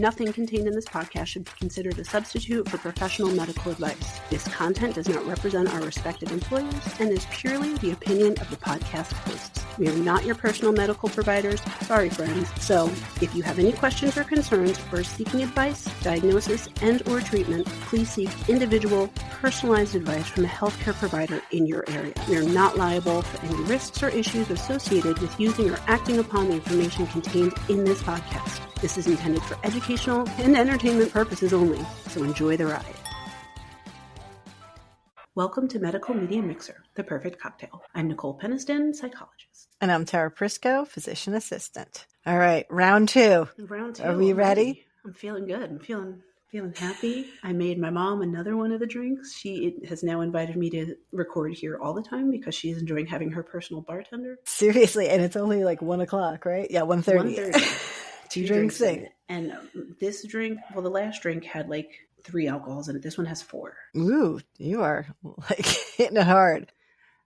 Nothing contained in this podcast should be considered a substitute for professional medical advice. This content does not represent our respective employers and is purely the opinion of the podcast hosts. We are not your personal medical providers. Sorry, friends. So, if you have any questions or concerns or seeking advice, diagnosis, and or treatment, please seek individual, personalized advice from a healthcare provider in your area. We are not liable for any risks or issues associated with using or acting upon the information contained in this podcast. This is intended for educational and entertainment purposes only, so enjoy the ride. Welcome to Medical Media Mixer, the perfect cocktail. I'm Nicole Peniston, psychologist. And I'm Tara Prisco, physician assistant. All right, round two. Round two. Are we ready? I'm feeling good. I'm feeling happy. I made my mom another one of the drinks. She has now invited me to record here all the time because she's enjoying having her personal bartender. Seriously, and it's only like 1 o'clock, right? Yeah, 1:30. 1:30. Two drinks in. And this drink, well, the last drink had like 3 alcohols in it. This one has 4. Ooh, you are like hitting it hard.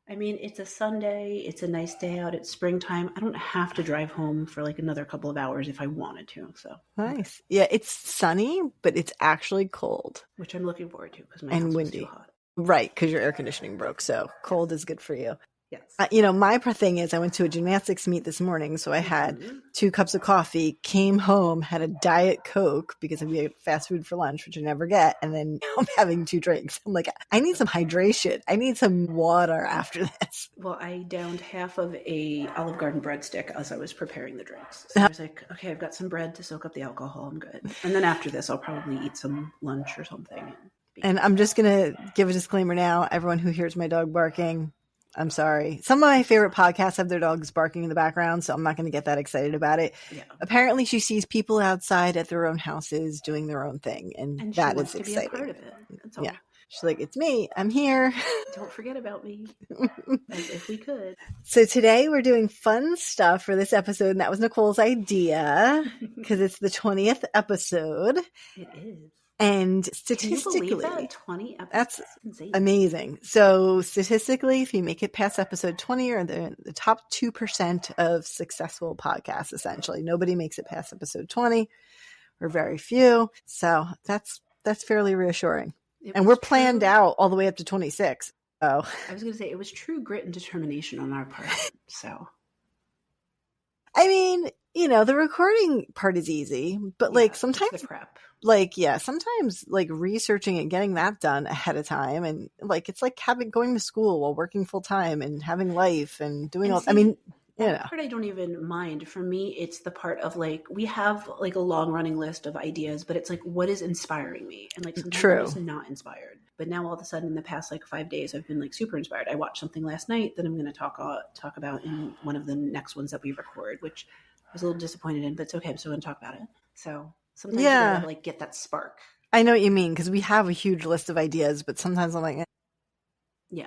I mean, it's a Sunday. It's a nice day out. It's springtime. I don't have to drive home for like another couple of hours if I wanted to. So nice. Yeah, it's sunny, but it's actually cold. Which I'm looking forward to because my house is too hot. Right, because your air conditioning broke. So cold is good for you. Yes. My thing is I went to a gymnastics meet this morning. So I had 2 cups of coffee, came home, had a Diet Coke because we had fast food for lunch, which I never get. And then now I'm having 2 drinks. I'm like, I need some hydration. I need some water after this. Well, I downed half of a Olive Garden breadstick as I was preparing the drinks. So I was like, okay, I've got some bread to soak up the alcohol. I'm good. And then after this, I'll probably eat some lunch or something. And I'm just going to give a disclaimer now. Everyone who hears my dog barking, I'm sorry. Some of my favorite podcasts have their dogs barking in the background, so I'm not going to get that excited about it. Yeah. Apparently, she sees people outside at their own houses doing their own thing, and that is exciting. Be a part of it. That's all. Yeah. She's like, it's me. I'm here. Don't forget about me. As if we could. So today we're doing fun stuff for this episode, and that was Nicole's idea because it's the 20th episode. It is. And statistically, can you believe that? 20 episodes? That's insane. Amazing. So statistically, if you make it past episode 20, you're in the top 2% of successful podcasts, essentially. Nobody makes it past episode 20 or very few. So that's fairly reassuring. And we're planned out all the way up to 26. Oh, I was going to say it was true grit and determination on our part. So, I mean, the recording part is easy, but sometimes the prep. Sometimes researching and getting that done ahead of time, and it's like going to school while working full time and having life and doing all. That part I don't even mind. For me, it's the part of we have a long running list of ideas, but it's what is inspiring me, and sometimes I'm just not inspired. But now all of a sudden, in the past 5 days, I've been super inspired. I watched something last night that I'm going to talk about in one of the next ones that we record, which I was a little disappointed in, but it's okay. I'm still going to talk about it. So sometimes you gotta get that spark. I know what you mean, because we have a huge list of ideas, but sometimes I'm like, eh. Yeah.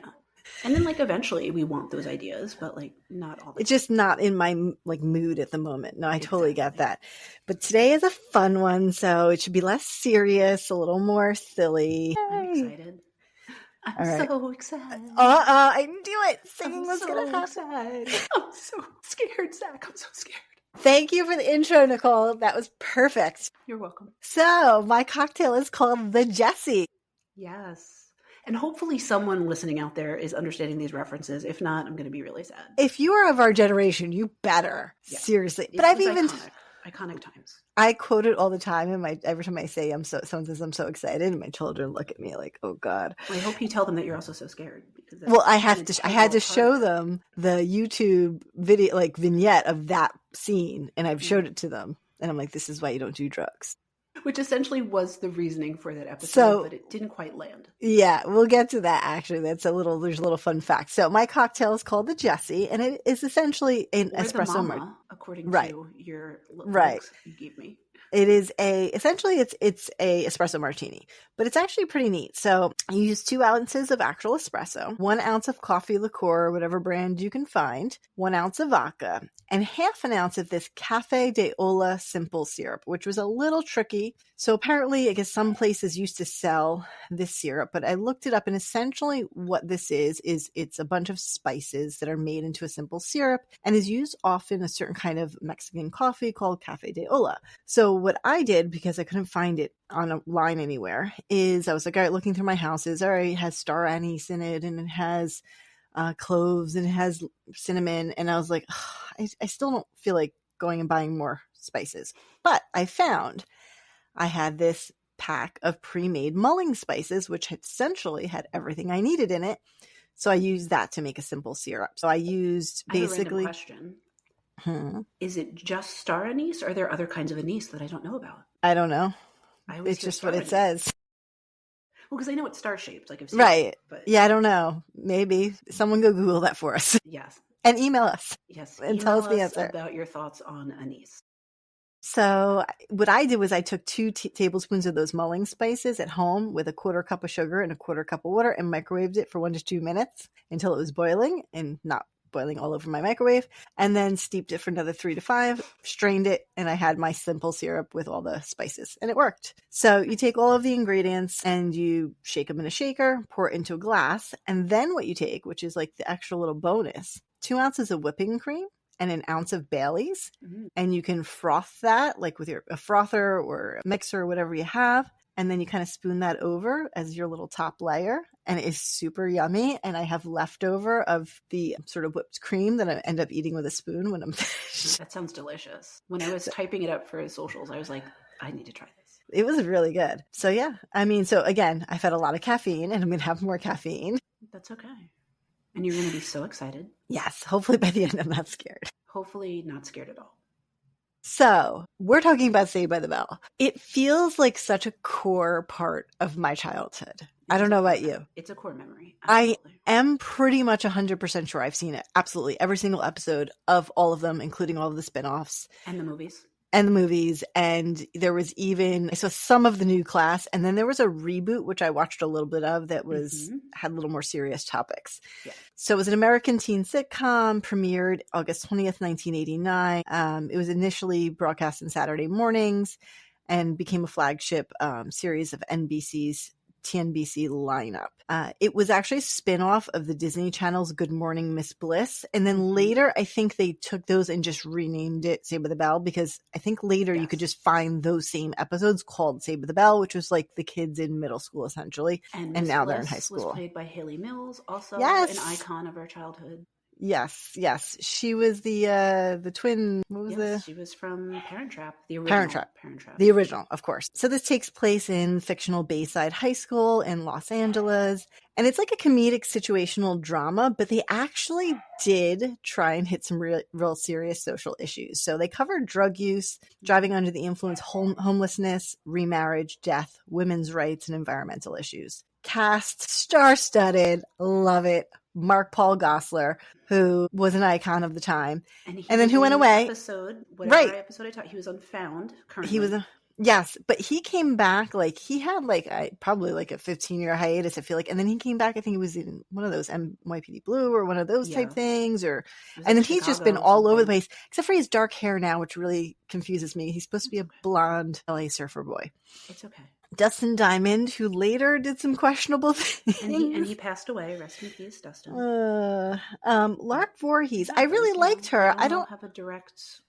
And then eventually we want those ideas, but not all the time. It's just not in my mood at the moment. No, I totally get that. But today is a fun one, so it should be less serious, a little more silly. I'm excited. I'm so excited. I knew it. Singing was going to happen. I'm so scared, Zach. I'm so scared. Thank you for the intro, Nicole. That was perfect. You're welcome. So my cocktail is called the Jessie. Yes. And hopefully someone listening out there is understanding these references. If not, I'm going to be really sad. If you are of our generation, you better. Yeah. Seriously. But I've even... Iconic times. I quote it all the time, and every time I say someone says I'm so excited, and my children look at me like, "Oh God!" Well, I hope you tell them that you're also so scared. Because I had to show them the YouTube video, vignette of that scene, and I've showed it to them, and I'm like, "This is why you don't do drugs." Which essentially was the reasoning for that episode, but it didn't quite land. Yeah, we'll get to that actually. There's a little fun fact. So my cocktail is called the Jessie, and it is essentially an espresso martini. According to your books you gave me. It is essentially it's a espresso martini, but it's actually pretty neat. So you use 2 ounces of actual espresso, 1 ounce of coffee liqueur, whatever brand you can find, 1 ounce of vodka, and half an ounce of this Cafe de Ola simple syrup, which was a little tricky. So apparently, I guess some places used to sell this syrup, but I looked it up, and essentially what this is it's a bunch of spices that are made into a simple syrup and is used often in a certain kind of Mexican coffee called Cafe de Ola. So what I did, because I couldn't find it online anywhere, is I was like, all right, looking through my houses, all right, it has star anise in it, and it has cloves, and it has cinnamon. And I was like, I still don't feel like going and buying more spices. But I found I had this pack of pre-made mulling spices, which essentially had everything I needed in it. So I used that to make a simple syrup. So I used basically. I have a random question. Is it just star anise, or are there other kinds of anise that I don't know about? I don't know. It's just what it says. Well, because I know it's star-shaped, like I've seen right. it, but... Yeah, I don't know. Maybe someone go Google that for us. Yes. And email us. Yes. And tell us the answer about your thoughts on anise. So what I did was I took 2 tablespoons of those mulling spices at home with a 1/4 cup of sugar and a 1/4 cup of water, and microwaved it for 1 to 2 minutes until it was boiling and not boiling all over my microwave, and then steeped it for another 3 to 5, strained it, and I had my simple syrup with all the spices, and it worked. So you take all of the ingredients and you shake them in a shaker, pour it into a glass, and then what you take, which is like the extra little bonus, 2 ounces of whipping cream and 1 ounce of Bailey's, and you can froth that like with a frother or a mixer or whatever you have, and then you kind of spoon that over as your little top layer, and it is super yummy. And I have leftover of the sort of whipped cream that I end up eating with a spoon when I'm finished. That sounds delicious. When I was typing it up for socials, I was like, I need to try this. It was really good. So yeah, I mean, so again, I've had a lot of caffeine, and I'm going to have more caffeine. That's okay. And you're going to be so excited. Yes. Hopefully by the end, I'm not scared. Hopefully not scared at all. So we're talking about Saved by the Bell. It feels like such a core part of my childhood. I don't know about you. It's a core memory. Absolutely. I am pretty much 100% sure I've seen it. Absolutely. Every single episode of all of them, including all of the spinoffs. And the movies. And there was even, I saw some of the new class, and then there was a reboot, which I watched a little bit of, that was had a little more serious topics. Yeah. So it was an American teen sitcom, premiered August 20th, 1989. It was initially broadcast on Saturday mornings and became a flagship series of NBC's TNBC lineup. It was actually a spin-off of the Disney Channel's Good Morning Miss Bliss. And then later, I think they took those and just renamed it Saved by the Bell, because I think later you could just find those same episodes called Saved by the Bell, which was like the kids in middle school, essentially. And now they're in high school. Was played by Haley Mills, also an icon of our childhood. Yes. She was the twin. What was She was from Parent Trap, the original. Parent Trap. The original, of course. So this takes place in fictional Bayside High School in Los Angeles. And it's like a comedic situational drama, but they actually did try and hit some real serious social issues. So they covered drug use, driving under the influence, homelessness, remarriage, death, women's rights, and environmental issues. Cast, star-studded, love it. Mark Paul Gosselaar, who was an icon of the time, and then who went away. Episode I taught, he was on Found. Currently, he was yes, but he came back. Like he had probably like a 15-year hiatus, I feel like, and then he came back. I think he was in one of those NYPD Blue or one of those type things, and then he's just been all over the place, except for his dark hair now, which really confuses me. He's supposed to be a blonde LA surfer boy. It's okay. Dustin Diamond, who later did some questionable things. And he passed away. Rest in peace, Dustin. Lark Voorhees. I really liked her. I don't have a direct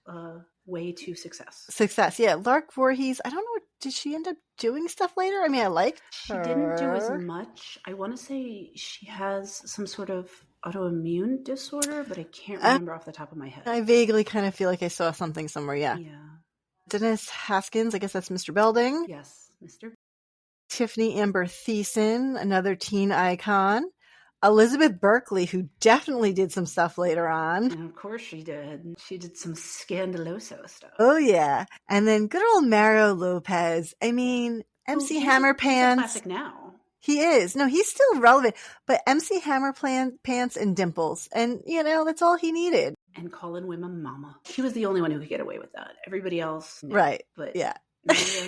way to success. Yeah. Lark Voorhees. I don't know. Did she end up doing stuff later? I mean, I liked her. She didn't do as much. I want to say she has some sort of autoimmune disorder, but I can't remember off the top of my head. I vaguely kind of feel like I saw something somewhere. Yeah. Dennis Haskins. I guess that's Mr. Belding. Yes. Mr. Tiffany Amber Thiessen, another teen icon. Elizabeth Berkley, who definitely did some stuff later on. And of course she did. She did some scandaloso stuff. Oh, yeah. And then good old Mario Lopez. I mean, MC Hammer Pants. He's a classic now. He is. No, he's still relevant. But MC Hammer Pants and Dimples. And, that's all he needed. And calling women mama. He was the only one who could get away with that. Everybody else. No. Right. But yeah.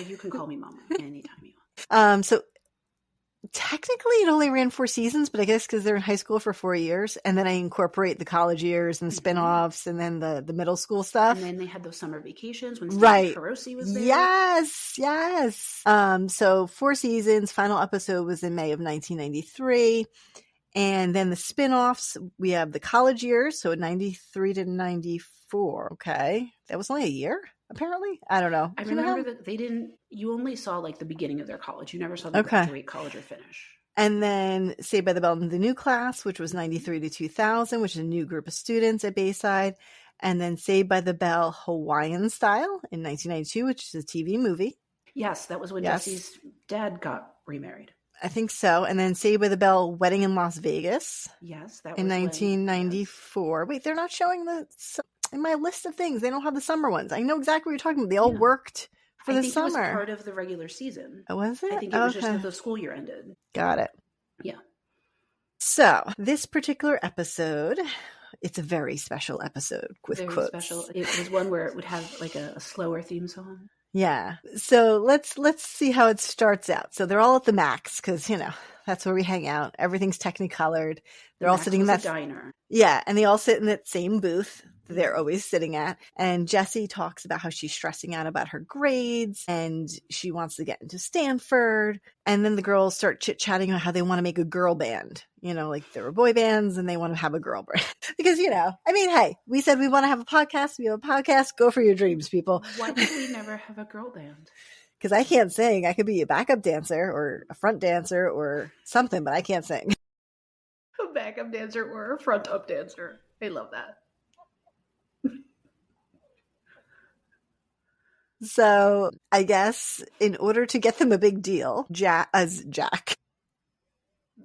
You can call me mama anytime you want. So technically it only ran 4 seasons, but I guess because they're in high school for 4 years, and then I incorporate the college years and the spinoffs, and then the middle school stuff. And then they had those summer vacations when Steve Carosi was there. Yes. So 4 seasons. Final episode was in May of 1993. And then the spin-offs, we have the college years, so 93 to 94. Okay. That was only a year, apparently. I don't know. I remember that you only saw like the beginning of their college. You never saw them graduate college or finish. And then Saved by the Bell, the new class, which was 93 to 2000, which is a new group of students at Bayside. And then Saved by the Bell Hawaiian Style in 1992, which is a TV movie. Yes, that was when Jessie's dad got remarried. I think so. And then Saved by the Bell Wedding in Las Vegas. Yes, that was in 1994. Wait, they're not showing in my list of things. They don't have the summer ones. I know exactly what you're talking about. They all worked for the summer. It was part of the regular season. Oh, was it? I think it was just that the school year ended. Got it. Yeah. So this particular episode, it's a very special episode with very quotes. Special. It was one where it would have like a slower theme song. Yeah. So let's see how it starts out. So they're all at the Max because, that's where we hang out. Everything's technicolored. They're all sitting in that diner. Yeah. And they all sit in that same booth they're always sitting at. And Jessie talks about how she's stressing out about her grades and she wants to get into Stanford. And then the girls start chit-chatting about how they want to make a girl band. Like there were boy bands and they want to have a girl band. Because, hey, we said we want to have a podcast. We have a podcast. Go for your dreams, people. Why did we never have a girl band? Because I can't sing. I could be a backup dancer or a front dancer or something, but I can't sing. A backup dancer or a front up dancer. I love that. So I guess in order to get them a big deal, Jack.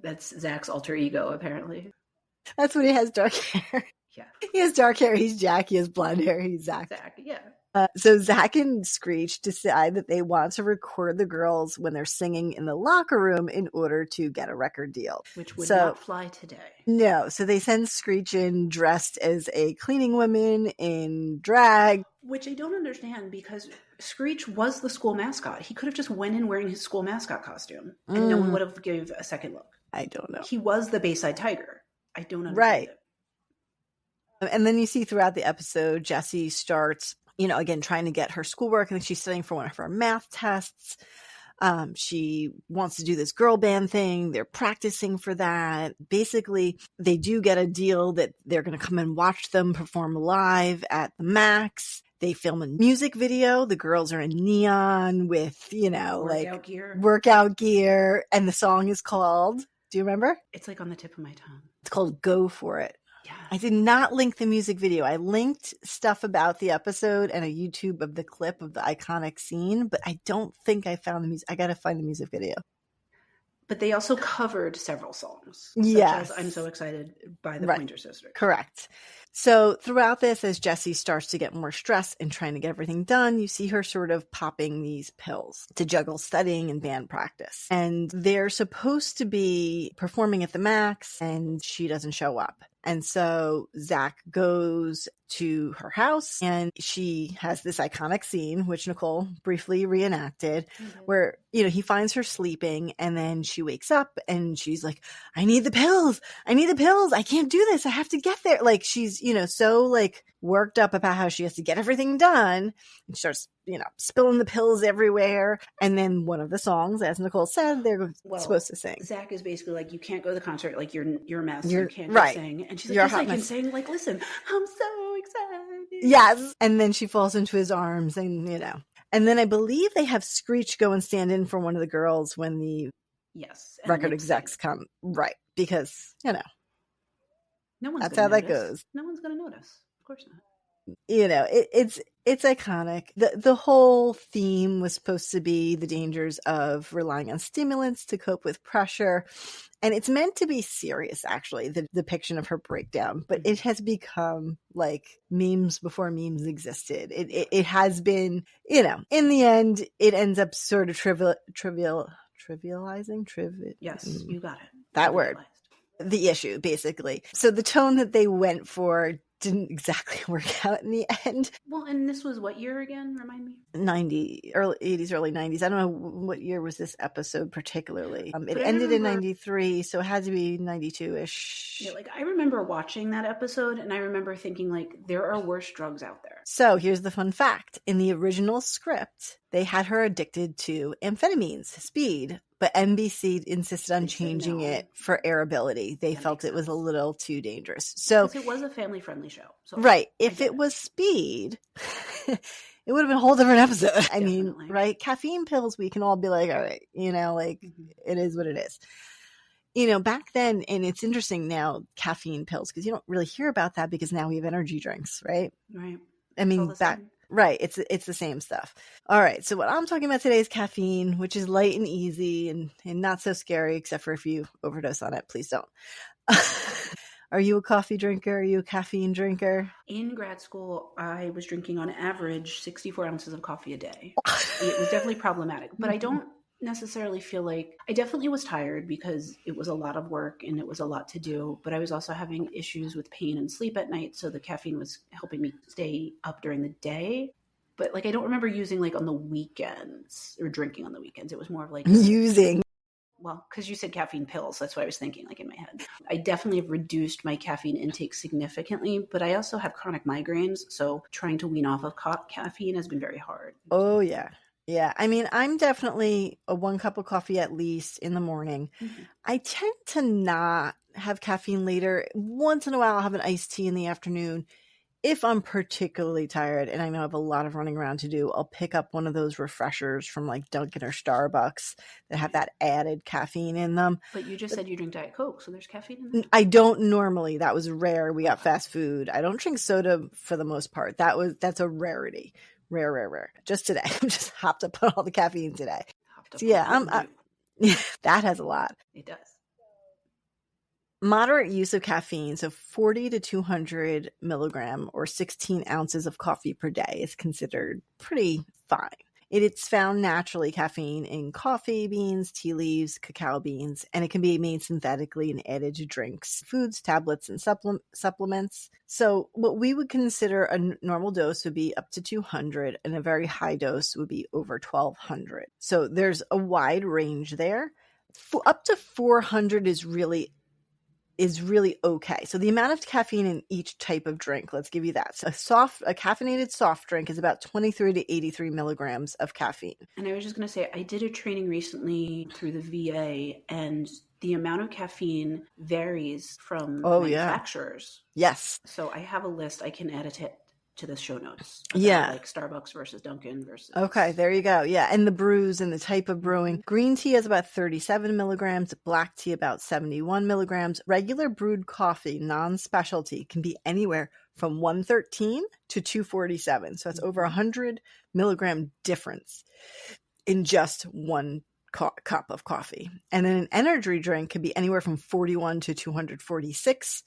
That's Zach's alter ego, apparently. That's when he has dark hair. Yeah. He has dark hair. He's Jack. He has blonde hair. He's Zach. Zach, yeah. So Zach and Screech decide that they want to record the girls when they're singing in the locker room in order to get a record deal. Which would not fly today. No. So they send Screech in dressed as a cleaning woman in drag. Which I don't understand because Screech was the school mascot. He could have just went in wearing his school mascot costume and no one would have given a second look. I don't know. He was the Bayside Tiger. I don't understand right. it. And then you see throughout the episode, Jessie starts again, trying to get her schoolwork. And she's studying for one of her math tests. She wants to do this girl band thing. They're practicing for that. Basically, they do get a deal that they're going to come and watch them perform live at the Max. They film a music video. The girls are in neon with, workout gear. And the song is called, do you remember? It's like on the tip of my tongue. It's called Go For It. Yeah. I did not link the music video. I linked stuff about the episode and a YouTube of the clip of the iconic scene, but I don't think I found the music. I got to find the music video. But they also covered several songs. Yes. Such as I'm So Excited by the Pointer Sisters. Correct. So throughout this, as Jessie starts to get more stressed and trying to get everything done, you see her sort of popping these pills to juggle studying and band practice. And they're supposed to be performing at the Max and she doesn't show up. And so Zach goes to her house and she has this iconic scene, which Nicole briefly reenacted, where, he finds her sleeping and then she wakes up and she's like, I need the pills. I can't do this. I have to get there. Like she's, so worked up about how she has to get everything done and she starts, spilling the pills everywhere. And then one of the songs, as Nicole said, they're supposed to sing. Zach is basically like, you can't go to the concert. Like you're a mess. You can't sing. And she's like, yes, I can sing. Like, listen, I'm so excited. Yes. And then she falls into his arms and, and then I believe they have Screech go and stand in for one of the girls when the record execs come. Right. Because, no one's that's how that goes. No one's going to notice. Of course not. It's iconic. The whole theme was supposed to be the dangers of relying on stimulants to cope with pressure. And it's meant to be serious, actually, the depiction of her breakdown. But it has become like memes before memes existed. It has been, in the end, it ends up sort of trivializing. Yes, you got it. That word. The issue, basically. So the tone that they went for didn't exactly work out in the end. Well, and this was what year again? Remind me. Early 80s, early 90s. I don't know what year was this episode particularly. It ended in 93, so it had to be 92-ish. Yeah, I remember watching that episode and I remember thinking there are worse drugs out there. So here's the fun fact. In the original script, They had her addicted to amphetamines, speed, but NBC insisted on They said changing no. it for airability. They That felt makes it was a sense. little too dangerous. So, Because it was a family-friendly show. So right, I if get it was speed, it would have been a whole different episode. I mean, Definitely. right? Caffeine pills, we can all be like, all right, like it is what it is. Back then, and it's interesting now, caffeine pills, because you don't really hear about that because now we have energy drinks, right? Right. I mean, It's all the same. right. It's the same stuff. All right. So what I'm talking about today is caffeine, which is light and easy and not so scary, except for if you overdose on it, please don't. Are you a coffee drinker? Are you a caffeine drinker? In grad school, I was drinking on average 64 ounces of coffee a day. It was definitely problematic, but I don't necessarily feel like I definitely was tired because it was a lot of work and it was a lot to do, but I was also having issues with pain and sleep at night. So the caffeine was helping me stay up during the day. But I don't remember using on the weekends or drinking on the weekends. It was more of using. Well, because you said caffeine pills. That's what I was thinking in my head. I definitely have reduced my caffeine intake significantly, but I also have chronic migraines. So trying to wean off of caffeine has been very hard. Oh, yeah. Yeah. I mean, I'm definitely a 1 cup of coffee at least in the morning. Mm-hmm. I tend to not have caffeine later. Once in a while, I'll have an iced tea in the afternoon. If I'm particularly tired and I know I have a lot of running around to do, I'll pick up one of those refreshers from Dunkin' or Starbucks that have that added caffeine in them. But you just said you drink Diet Coke, so there's caffeine in that? I don't normally. That was rare. We got fast food. I don't drink soda for the most part. That's a rarity. Rare. Just today. I'm just hopped up on all the caffeine today. So yeah, that has a lot. It does. Moderate use of caffeine, so 40 to 200 milligram or 16 ounces of coffee per day is considered pretty fine. It's found naturally, caffeine, in coffee beans, tea leaves, cacao beans, and it can be made synthetically and added to drinks, foods, tablets, and supplements. So what we would consider a normal dose would be up to 200, and a very high dose would be over 1,200. So there's a wide range there. Up to 400 is really okay. So the amount of caffeine in each type of drink, let's give you that. So a caffeinated soft drink is about 23 to 83 milligrams of caffeine. And I was just going to say, I did a training recently through the VA, and the amount of caffeine varies from manufacturers. Yeah. Yes. So I have a list. I can add it to the show notes. Yeah. Starbucks versus Dunkin' versus. Okay, there you go. Yeah. And the brews and the type of brewing. Green tea is about 37 milligrams, black tea about 71 milligrams. Regular brewed coffee, non-specialty, can be anywhere from 113 to 247. So it's over 100 milligram difference in just one cup of coffee. And then an energy drink can be anywhere from 41 to 246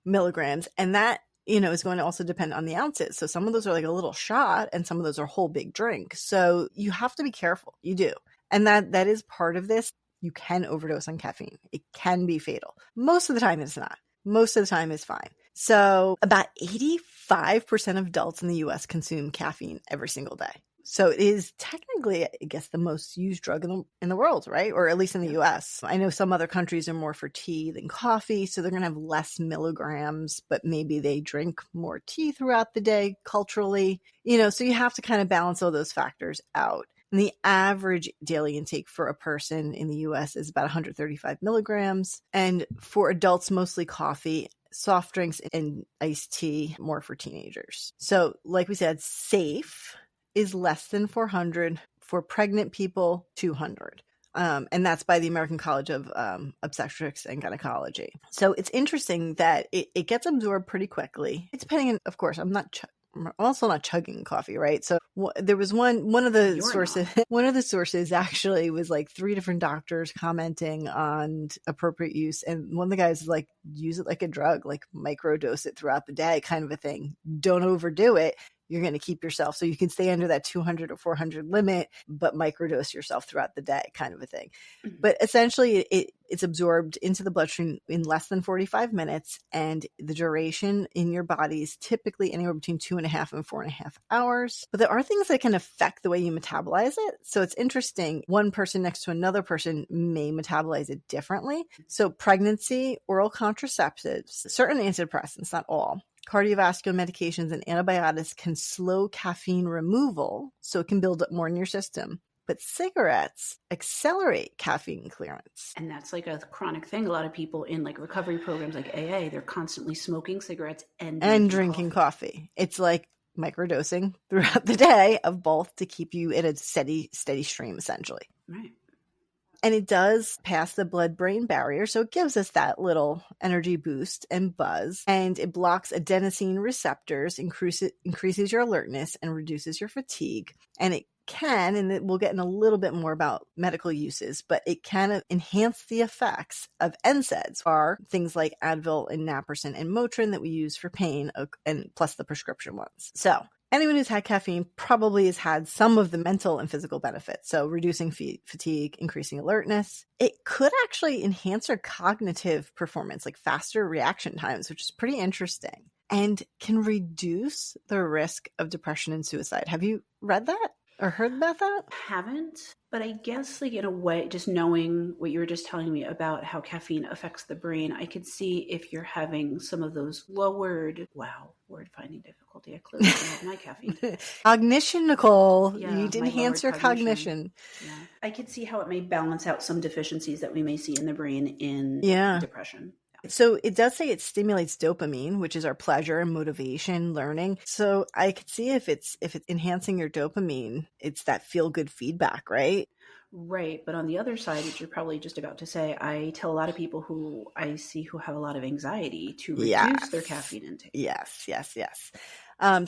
milligrams. And that is going to also depend on the ounces. So some of those are a little shot and some of those are whole big drink. So you have to be careful. You do. And that is part of this. You can overdose on caffeine. It can be fatal. Most of the time it's not. Most of the time it's fine. So about 85% of adults in the US consume caffeine every single day. So it is technically, I guess, the most used drug in the world, right? Or at least in the US. I know some other countries are more for tea than coffee, so they're going to have less milligrams, but maybe they drink more tea throughout the day culturally. So you have to kind of balance all those factors out. And the average daily intake for a person in the US is about 135 milligrams. And for adults, mostly coffee, soft drinks, and iced tea, more for teenagers. So like we said, safe is less than 400. For pregnant people, 200. And that's by the American College of Obstetrics and Gynecology. So it's interesting that it gets absorbed pretty quickly. It's depending on, of course, I'm also not chugging coffee, right? So there was one of the sources actually was 3 different doctors commenting on appropriate use. And one of the guys is use it like a drug, microdose it throughout the day kind of a thing. Don't overdo it. You're going to keep yourself. So you can stay under that 200 or 400 limit, but microdose yourself throughout the day kind of a thing. Mm-hmm. But essentially it's absorbed into the bloodstream in less than 45 minutes. And the duration in your body is typically anywhere between 2.5 and 4.5 hours. But there are things that can affect the way you metabolize it. So it's interesting. One person next to another person may metabolize it differently. So pregnancy, oral contraceptives, certain antidepressants, not all, cardiovascular medications, and antibiotics can slow caffeine removal, so it can build up more in your system. But cigarettes accelerate caffeine clearance. And that's like a chronic thing. A lot of people in like recovery programs like AA, they're constantly smoking cigarettes and drinking coffee. It's like microdosing throughout the day of both to keep you in a steady stream, essentially. Right. And it does pass the blood-brain barrier, so it gives us that little energy boost and buzz. And it blocks adenosine receptors, increases your alertness, and reduces your fatigue. And it can, and we'll get in a little bit more about medical uses, but it can enhance the effects of NSAIDs, are things like Advil and Naproxen and Motrin that we use for pain, and plus the prescription ones. So anyone who's had caffeine probably has had some of the mental and physical benefits. So reducing fatigue, increasing alertness. It could actually enhance your cognitive performance, like faster reaction times, which is pretty interesting, and can reduce the risk of depression and suicide. Have you read that or heard about that? Haven't, but I guess like in a way, just knowing what you were just telling me about how caffeine affects the brain, I could see if you're having some of those lowered, word finding difficulty. I clearly don't have my caffeine. Cognition, Nicole. Yeah, you need to enhance your cognition. Yeah. I could see how it may balance out some deficiencies that we may see in the brain in depression. So it does say it stimulates dopamine, which is our pleasure and motivation, learning. So I could see if it's enhancing your dopamine, it's that feel good feedback, right? Right. But on the other side, which you're probably just about to say, I tell a lot of people who I see who have a lot of anxiety to reduce their caffeine intake. Yes.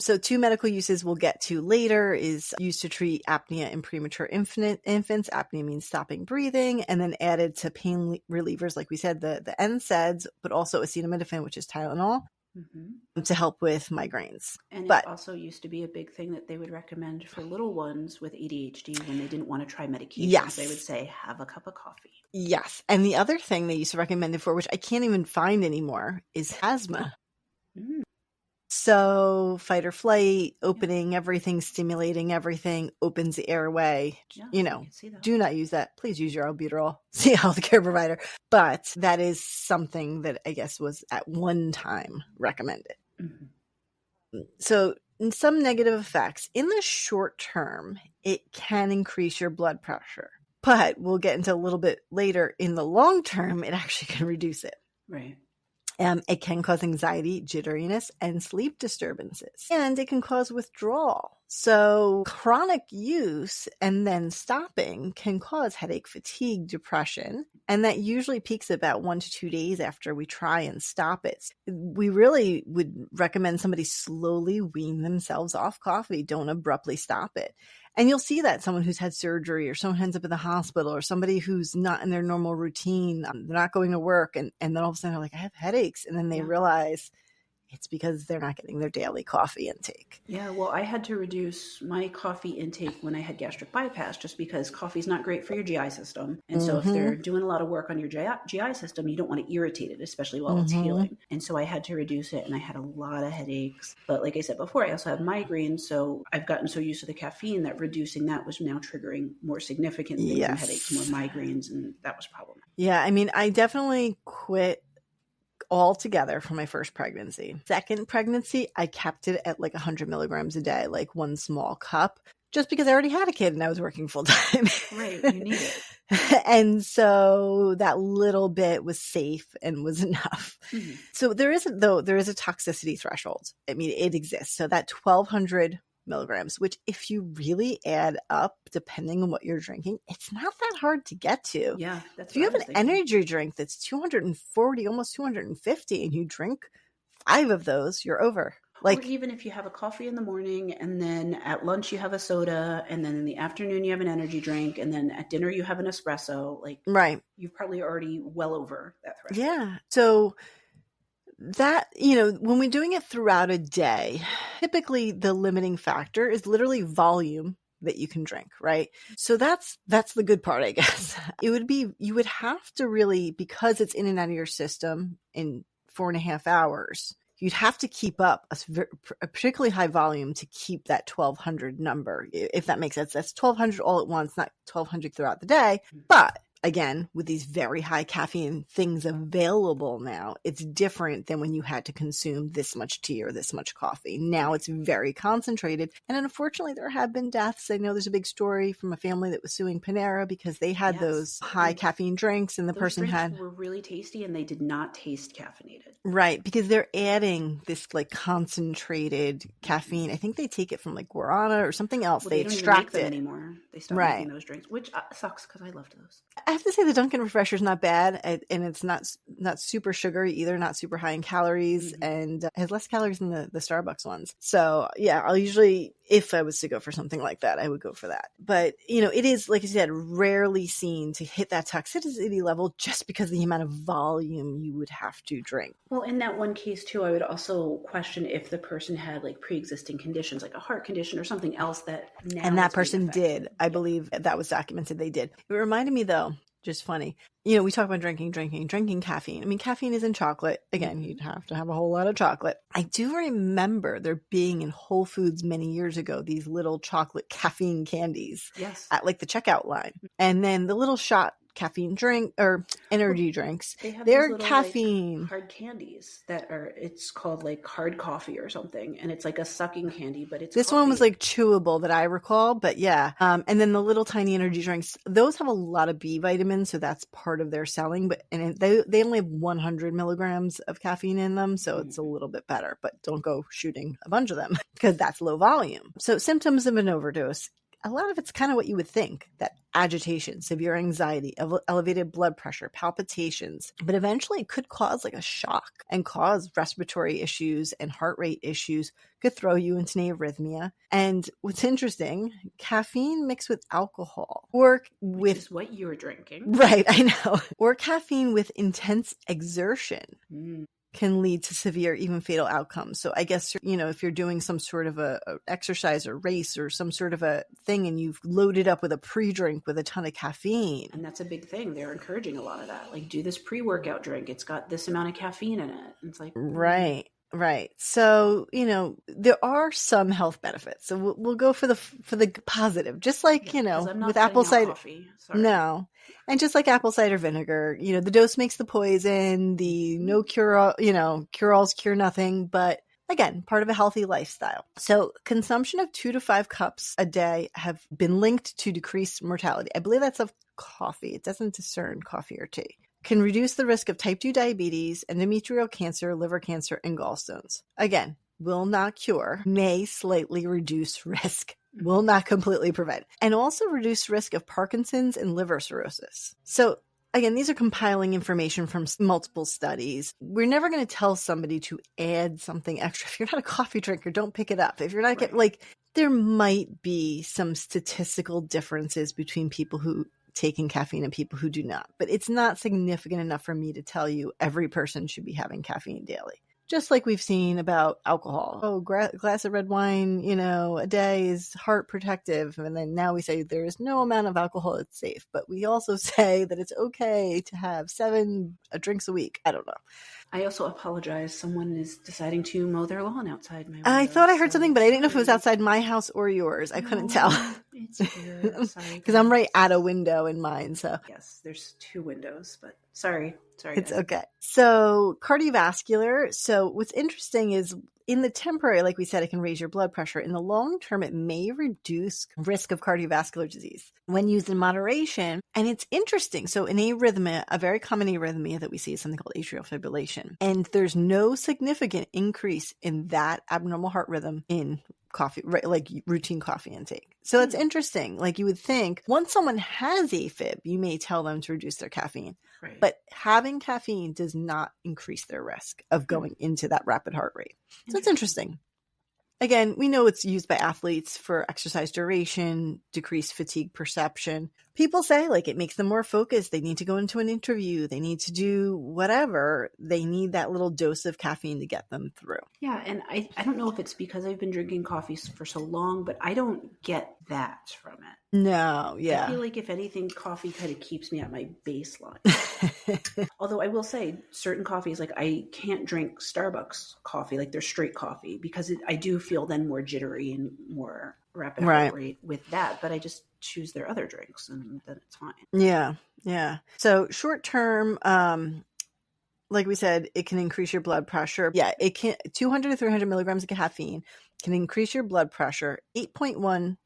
So 2 medical uses we'll get to later is used to treat apnea in premature infants. Apnea means stopping breathing, and then added to pain relievers, like we said, the NSAIDs, but also acetaminophen, which is Tylenol, to help with migraines. And it also used to be a big thing that they would recommend for little ones with ADHD when they didn't want to try medications. Yes. They would say, have a cup of coffee. Yes. And the other thing they used to recommend it for, which I can't even find anymore, is asthma. So fight or flight, opening everything, stimulating everything, opens the airway. Do not use that. Please use your albuterol. See a healthcare provider. But that is something that I guess was at one time recommended. So some negative effects. In the short term, it can increase your blood pressure. But we'll get into a little bit later. In the long term, it actually can reduce it. Right. It can cause anxiety, jitteriness, and sleep disturbances. And it can cause withdrawal. So chronic use and then stopping can cause headache, fatigue, depression. And that usually peaks about 1 to 2 days after we try and stop it. We really would recommend somebody slowly wean themselves off coffee. Don't abruptly stop it. And you'll see that someone who's had surgery or someone ends up in the hospital or somebody who's not in their normal routine, they're not going to work. And then all of a sudden they're like, I have headaches. And then they realize it's because they're not getting their daily coffee intake. Yeah, well, I had to reduce my coffee intake when I had gastric bypass just because coffee's not great for your GI system. And so if they're doing a lot of work on your GI system, you don't want to irritate it, especially while it's healing. And so I had to reduce it and I had a lot of headaches. But like I said before, I also have migraines. So I've gotten so used to the caffeine that reducing that was now triggering more significant things and headaches, more migraines. And that was problematic. Yeah, I mean, I definitely quit altogether for my first pregnancy. Second pregnancy, I kept it at like 100 milligrams a day, like 1 small cup, just because I already had a kid and I was working full time. Right, you need it. And so that little bit was safe and was enough. So there is a toxicity threshold. I mean, it exists. So that 1,200 milligrams, which if you really add up, depending on what you're drinking, it's not that hard to get to. Yeah. That's if you have an energy drink that's 240, almost 250, and you drink 5 of those, you're over. Or even if you have a coffee in the morning and then at lunch you have a soda and then in the afternoon you have an energy drink and then at dinner you have an espresso, you've probably already well over that threshold. Yeah. So that, when we're doing it throughout a day, typically the limiting factor is literally volume that you can drink, right? So that's the good part, I guess. You would have to really, because it's in and out of your system in 4.5 hours, you'd have to keep up a particularly high volume to keep that 1,200 number, if that makes sense. That's 1,200 all at once, not 1,200 throughout the day. But again, with these very high caffeine things available now, it's different than when you had to consume this much tea or this much coffee. Now it's very concentrated. And unfortunately, there have been deaths. I know there's a big story from a family that was suing Panera because they had those high caffeine drinks and the person had... were really tasty and they did not taste caffeinated. Right, because they're adding this like concentrated caffeine. I think they take it from like guarana or something else. They don't extract even make it them anymore. They stopped making those drinks, which sucks because I loved those. I have to say the Dunkin' Refresher is not bad, and it's not super sugary either, not super high in calories, and has less calories than the Starbucks ones. So yeah, I'll usually, if I was to go for something like that, I would go for that. But it is, like I said, rarely seen to hit that toxicity level just because of the amount of volume you would have to drink. Well, in that one case too, I would also question if the person had like pre-existing conditions, like a heart condition or something else that now. And that person did. I believe that was documented. They did. It reminded me though, just funny. We talk about drinking caffeine. I mean, caffeine is in chocolate. Again, you'd have to have a whole lot of chocolate. I do remember there being in Whole Foods many years ago, these little chocolate caffeine candies at like the checkout line. And then the little shot caffeine drink or energy drinks. They're little, caffeine. Like, hard candies that are, it's called like hard coffee or something. And it's like a sucking candy, but it's this coffee. One was like chewable that I recall, but yeah. And then the little tiny energy drinks, those have a lot of B vitamins. So that's part of their selling, and they only have 100 milligrams of caffeine in them. So it's a little bit better, but don't go shooting a bunch of them because that's low volume. So symptoms of an overdose. A lot of it's kind of what you would think, that agitation, severe anxiety, elevated blood pressure, palpitations, but eventually it could cause like a shock and cause respiratory issues and heart rate issues, could throw you into an arrhythmia. And what's interesting, caffeine mixed with alcohol which is what you're drinking. Right, I know. Or caffeine with intense exertion. Can lead to severe, even fatal outcomes. So I guess, if you're doing some sort of a exercise or race or some sort of a thing and you've loaded up with a pre-drink with a ton of caffeine. And that's a big thing. They're encouraging a lot of that. Like, do this pre-workout drink. It's got this amount of caffeine in it. It's like... Right. So, there are some health benefits. So we'll go for the positive, just like, with apple cider. No. And just like apple cider vinegar, the dose makes the poison, the no cure-alls cure nothing, but again, part of a healthy lifestyle. So consumption of 2 to 5 cups a day have been linked to decreased mortality. I believe that's of coffee. It doesn't discern coffee or tea. Can reduce the risk of type 2 diabetes, endometrial cancer, liver cancer, and gallstones. Again, will not cure, may slightly reduce risk. Will not completely prevent. And also reduce risk of Parkinson's and liver cirrhosis. So again, these are compiling information from multiple studies. We're never going to tell somebody to add something extra. If you're not a coffee drinker, don't pick it up. If you're not there might be some statistical differences between people who taking caffeine and people who do not, but it's not significant enough for me to tell you every person should be having caffeine daily. Just like we've seen about alcohol. Oh, glass of red wine, a day is heart protective. And then now we say there is no amount of alcohol that's safe. But we also say that it's okay to have 7 drinks a week. I don't know. I also apologize. Someone is deciding to mow their lawn outside my window. I thought I heard something, but I didn't know if it was outside my house or yours. I couldn't tell. It's weird. Sorry. Because I'm right at a window in mine. So yes, there's 2 windows, but sorry. It's okay. So cardiovascular. So what's interesting is in the temporary, like we said, it can raise your blood pressure. In the long term, it may reduce risk of cardiovascular disease when used in moderation. And it's interesting. So an arrhythmia, a very common arrhythmia that we see is something called atrial fibrillation. And there's no significant increase in that abnormal heart rhythm in coffee, right, like routine coffee intake. So that's interesting. Like you would think once someone has AFib, you may tell them to reduce their caffeine. Right. But having caffeine does not increase their risk of going into that rapid heart rate. So it's interesting. Again, we know it's used by athletes for exercise duration, decreased fatigue perception. People say like it makes them more focused. They need to go into an interview. They need to do whatever. They need that little dose of caffeine to get them through. Yeah. And I don't know if it's because I've been drinking coffee for so long, but I don't get that from it. No, yeah. I feel like if anything, coffee kind of keeps me at my baseline. Although I will say certain coffees, like I can't drink Starbucks coffee, like they're straight coffee, because I do feel then more jittery and more rapid Right. heart rate with that, but I just choose their other drinks and then it's fine. Yeah. Yeah. So short term, like we said, it can increase your blood pressure. Yeah, it can 200 to 300 milligrams of caffeine can increase your blood pressure, 8.1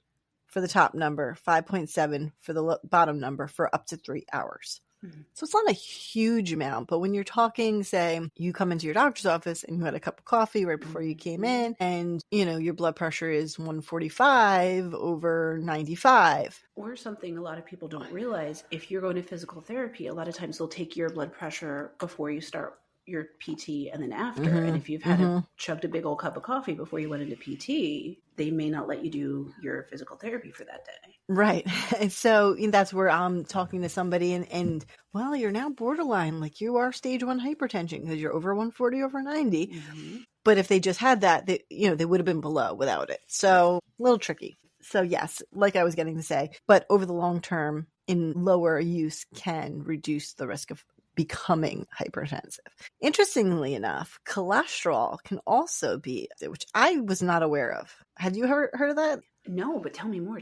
for the top number, 5.7 for the bottom number for up to 3 hours. Mm-hmm. So it's not a huge amount, but when you're talking, say, you come into your doctor's office and you had a cup of coffee right before you came in and, your blood pressure is 145 over 95. Or something a lot of people don't realize, if you're going to physical therapy, a lot of times they'll take your blood pressure before you start your PT and then after. Mm-hmm. And if you've had chugged a big old cup of coffee before you went into PT, they may not let you do your physical therapy for that day. Right. And so that's where I'm talking to somebody and well, you're now borderline, like you are stage 1 hypertension because you're over 140 over 90. Mm-hmm. But if they just had that, they would have been below without it. So a little tricky. So yes, like I was getting to say, but over the long term, in lower use can reduce the risk of becoming hypertensive. Interestingly enough, cholesterol can also be, which I was not aware of. Had you heard of that? No, but tell me more.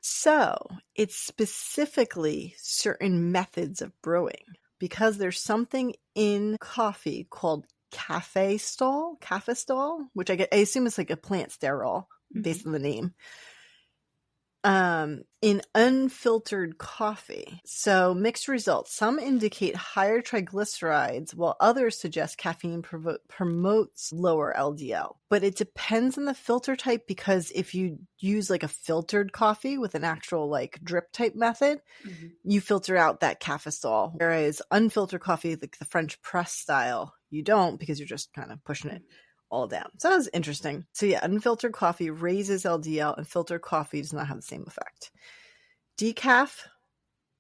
So it's specifically certain methods of brewing because there's something in coffee called caffeistol, which I assume is like a plant sterol based on the name. In unfiltered coffee. So mixed results. Some indicate higher triglycerides, while others suggest caffeine promotes lower LDL. But it depends on the filter type because if you use like a filtered coffee with an actual like drip type method, you filter out that caffeistol. Whereas unfiltered coffee, like the French press style, you don't because you're just kind of pushing it all down. So that was interesting. So yeah, unfiltered coffee raises LDL and filtered coffee does not have the same effect. Decaf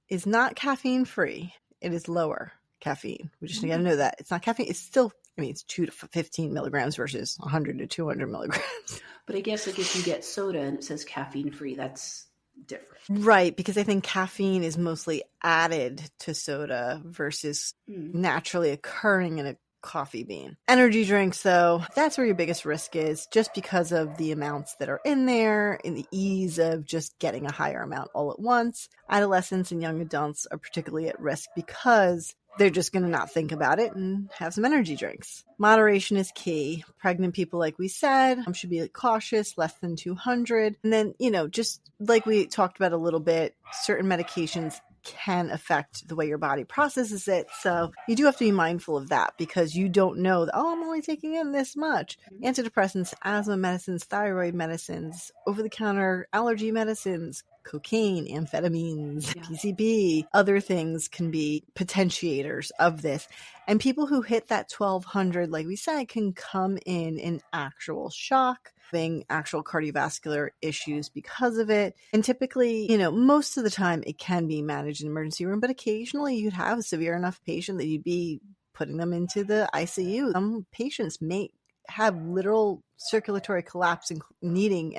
is not caffeine free. It is lower caffeine. We just got to know that. It's not caffeine. It's still, it's 2 to 15 milligrams versus 100 to 200 milligrams. But I guess like if you get soda and it says caffeine free, that's different. Right, because I think caffeine is mostly added to soda versus naturally occurring in a coffee bean. Energy drinks, though, that's where your biggest risk is just because of the amounts that are in there and the ease of just getting a higher amount all at once. Adolescents and young adults are particularly at risk because they're just going to not think about it and have some energy drinks. Moderation is key. Pregnant people, like we said, should be cautious, less than 200. And then, just like we talked about a little bit, certain medications can affect the way your body processes it. So you do have to be mindful of that because you don't know that, I'm only taking in this much. Antidepressants, asthma medicines, thyroid medicines, over-the-counter allergy medicines, cocaine, amphetamines, PCP, other things can be potentiators of this. And people who hit that 1200, like we said, can come in actual shock, having actual cardiovascular issues because of it. And typically, most of the time it can be managed in the emergency room, but occasionally you'd have a severe enough patient that you'd be putting them into the ICU. Some patients may have literal circulatory collapse and needing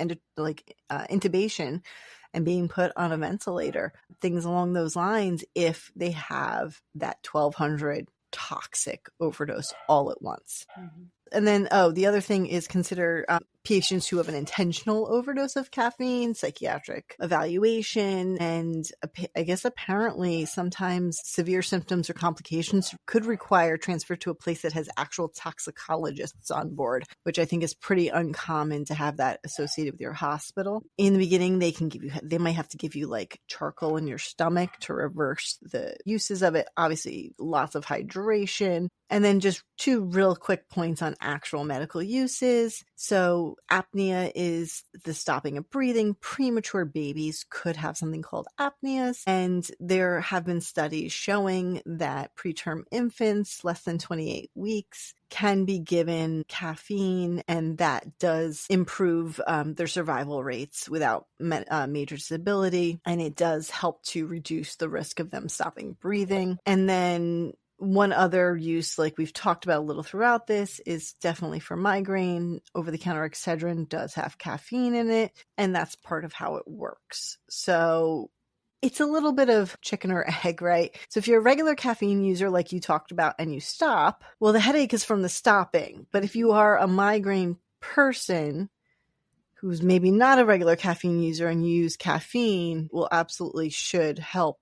intubation and being put on a ventilator, things along those lines, if they have that 1200 toxic overdose all at once. And then, the other thing is consider patients who have an intentional overdose of caffeine, psychiatric evaluation, and I guess apparently sometimes severe symptoms or complications could require transfer to a place that has actual toxicologists on board, which I think is pretty uncommon to have that associated with your hospital. In the beginning, they might have to give you like charcoal in your stomach to reverse the uses of it. Obviously, lots of hydration. And then just 2 real quick points on actual medical uses. So apnea is the stopping of breathing. Premature babies could have something called apneas. And there have been studies showing that preterm infants less than 28 weeks can be given caffeine, and that does improve their survival rates without major disability. And it does help to reduce the risk of them stopping breathing. And then one other use, like we've talked about a little throughout this, is definitely for migraine. Over-the-counter Excedrin does have caffeine in it, and that's part of how it works. So it's a little bit of chicken or egg, right? So if you're a regular caffeine user like you talked about and you stop, well, the headache is from the stopping. But if you are a migraine person who's maybe not a regular caffeine user and use caffeine should help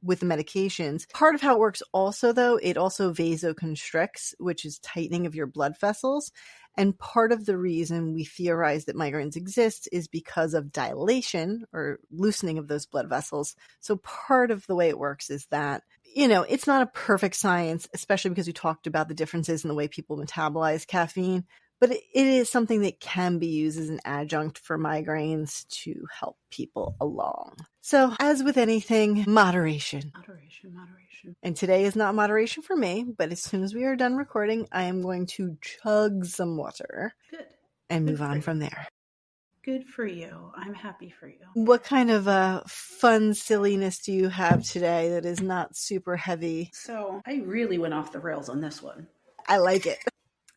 with the medications. Part of how it works also, though, it also vasoconstricts, which is tightening of your blood vessels. And part of the reason we theorize that migraines exist is because of dilation or loosening of those blood vessels. So part of the way it works is that, it's not a perfect science, especially because we talked about the differences in the way people metabolize caffeine. But it is something that can be used as an adjunct for migraines to help people along. So, as with anything, moderation. Moderation. And today is not moderation for me, but as soon as we are done recording, I am going to chug some water. Good. And move on from there. Good for you. I'm happy for you. What kind of fun silliness do you have today that is not super heavy? So, I really went off the rails on this one. I like it.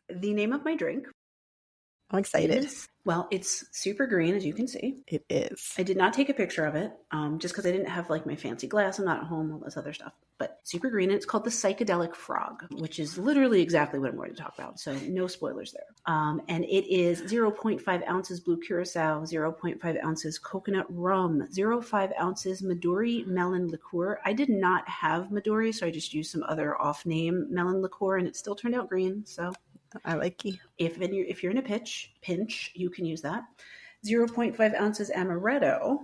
The name of my drink. I'm excited. It's super green, as you can see. It is. I did not take a picture of it, just because I didn't have my fancy glass. I'm not at home, all this other stuff. But super green, and it's called the Psychedelic Frog, which is literally exactly what I'm going to talk about. So no spoilers there. And it is 0.5 ounces blue curacao, 0.5 ounces coconut rum, 0.5 ounces Midori melon liqueur. I did not have Midori, so I just used some other off-name melon liqueur, and it still turned out green. So I like you. If you're in a pinch, you can use that. 0.5 ounces amaretto,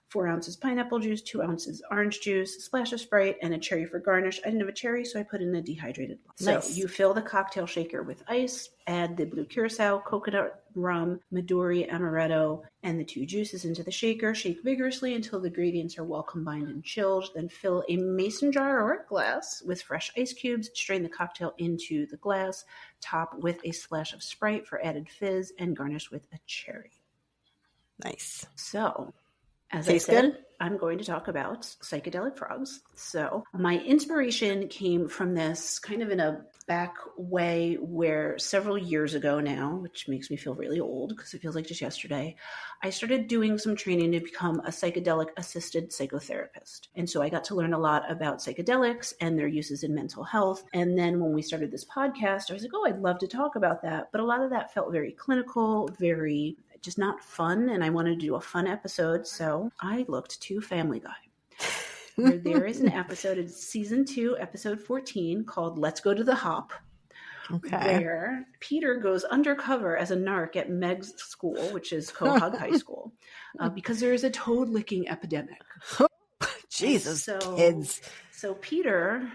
4 ounces pineapple juice, 2 ounces orange juice, a splash of Sprite, and a cherry for garnish. I didn't have a cherry, so I put in a dehydrated one. Nice. So you fill the cocktail shaker with ice, add the blue curacao, coconut rum, Midori, amaretto, and the 2 juices into the shaker. Shake vigorously until the ingredients are well combined and chilled. Then fill a mason jar or a glass with fresh ice cubes. Strain the cocktail into the glass. Top with a splash of Sprite for added fizz, and garnish with a cherry. Nice. So, as Tastes I said, good? I'm going to talk about psychedelic frogs. So my inspiration came from this kind of in a back way where several years ago now, which makes me feel really old because it feels like just yesterday, I started doing some training to become a psychedelic assisted psychotherapist. And so I got to learn a lot about psychedelics and their uses in mental health. And then when we started this podcast, I was like, oh, I'd love to talk about that. But a lot of that felt very clinical, very just not fun. And I wanted to do a fun episode. So I looked to Family Guy, where there is an episode in season 2, episode 14 called Let's Go to the Hop. Okay. Where Peter goes undercover as a narc at Meg's school, which is Quahog High School, because there is a toad licking epidemic. Jesus, kids. So Peter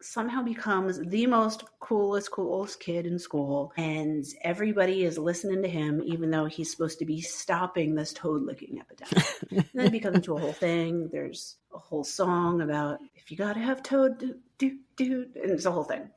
somehow becomes the most coolest kid in school, and everybody is listening to him, even though he's supposed to be stopping this toad licking epidemic. And then it becomes into a whole thing. There's a whole song about if you gotta have toad, and it's a whole thing.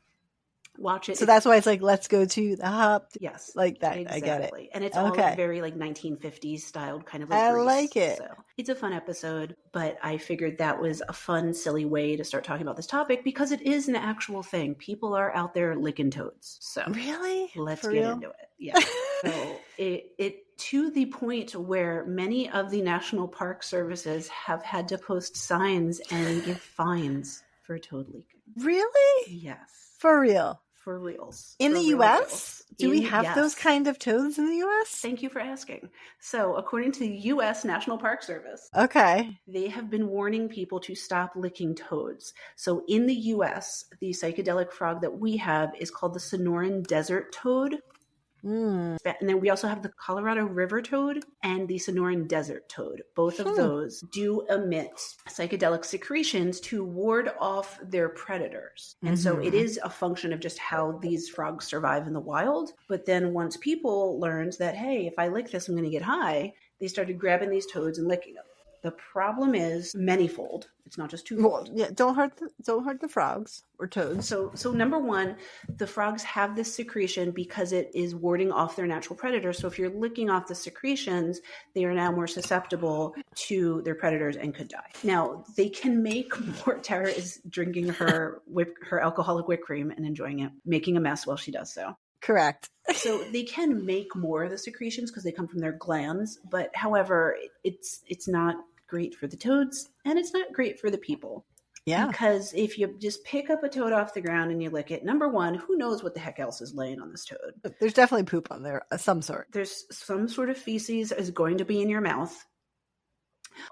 Watch it. So that's why it's like, let's go to the hop. Yes. Like that. Exactly. I get it. And it's all very 1950s styled, kind of like I Grease. like it. So it's a fun episode, but I figured that was a fun, silly way to start talking about this topic because it is an actual thing. People are out there licking toads. So really? Let's For get real? into it. Yeah. So it to the point where many of the national park services have had to post signs and give fines for toad leaking. Really? Yes. For real? For reals. In the U.S.? Do we have those Yes. kind of toads in the U.S.? Thank you for asking. So, according to the U.S. National Park Service, Okay. they have been warning people to stop licking toads. So, in the U.S., the psychedelic frog that we have is called the Sonoran Desert Toad. Mm. And then we also have the Colorado River Toad and the Sonoran Desert Toad. Both of those do emit psychedelic secretions to ward off their predators. And so it is a function of just how these frogs survive in the wild. But then once people learned that, hey, if I lick this, I'm going to get high, they started grabbing these toads and licking them. The problem is manyfold. It's not just twofold. Well, yeah, don't hurt the frogs or toads. So number one, the frogs have this secretion because it is warding off their natural predators. So if you're licking off the secretions, they are now more susceptible to their predators and could die. Now, they can make more. Tara is drinking her alcoholic whipped cream and enjoying it, making a mess while she does so. Correct. So they can make more of the secretions because they come from their glands. But however, it's not great for the toads and it's not great for the people. Yeah. Because if you just pick up a toad off the ground and you lick it, number one, who knows what the heck else is laying on this toad? There's definitely poop on there of some sort. There's some sort of feces is going to be in your mouth.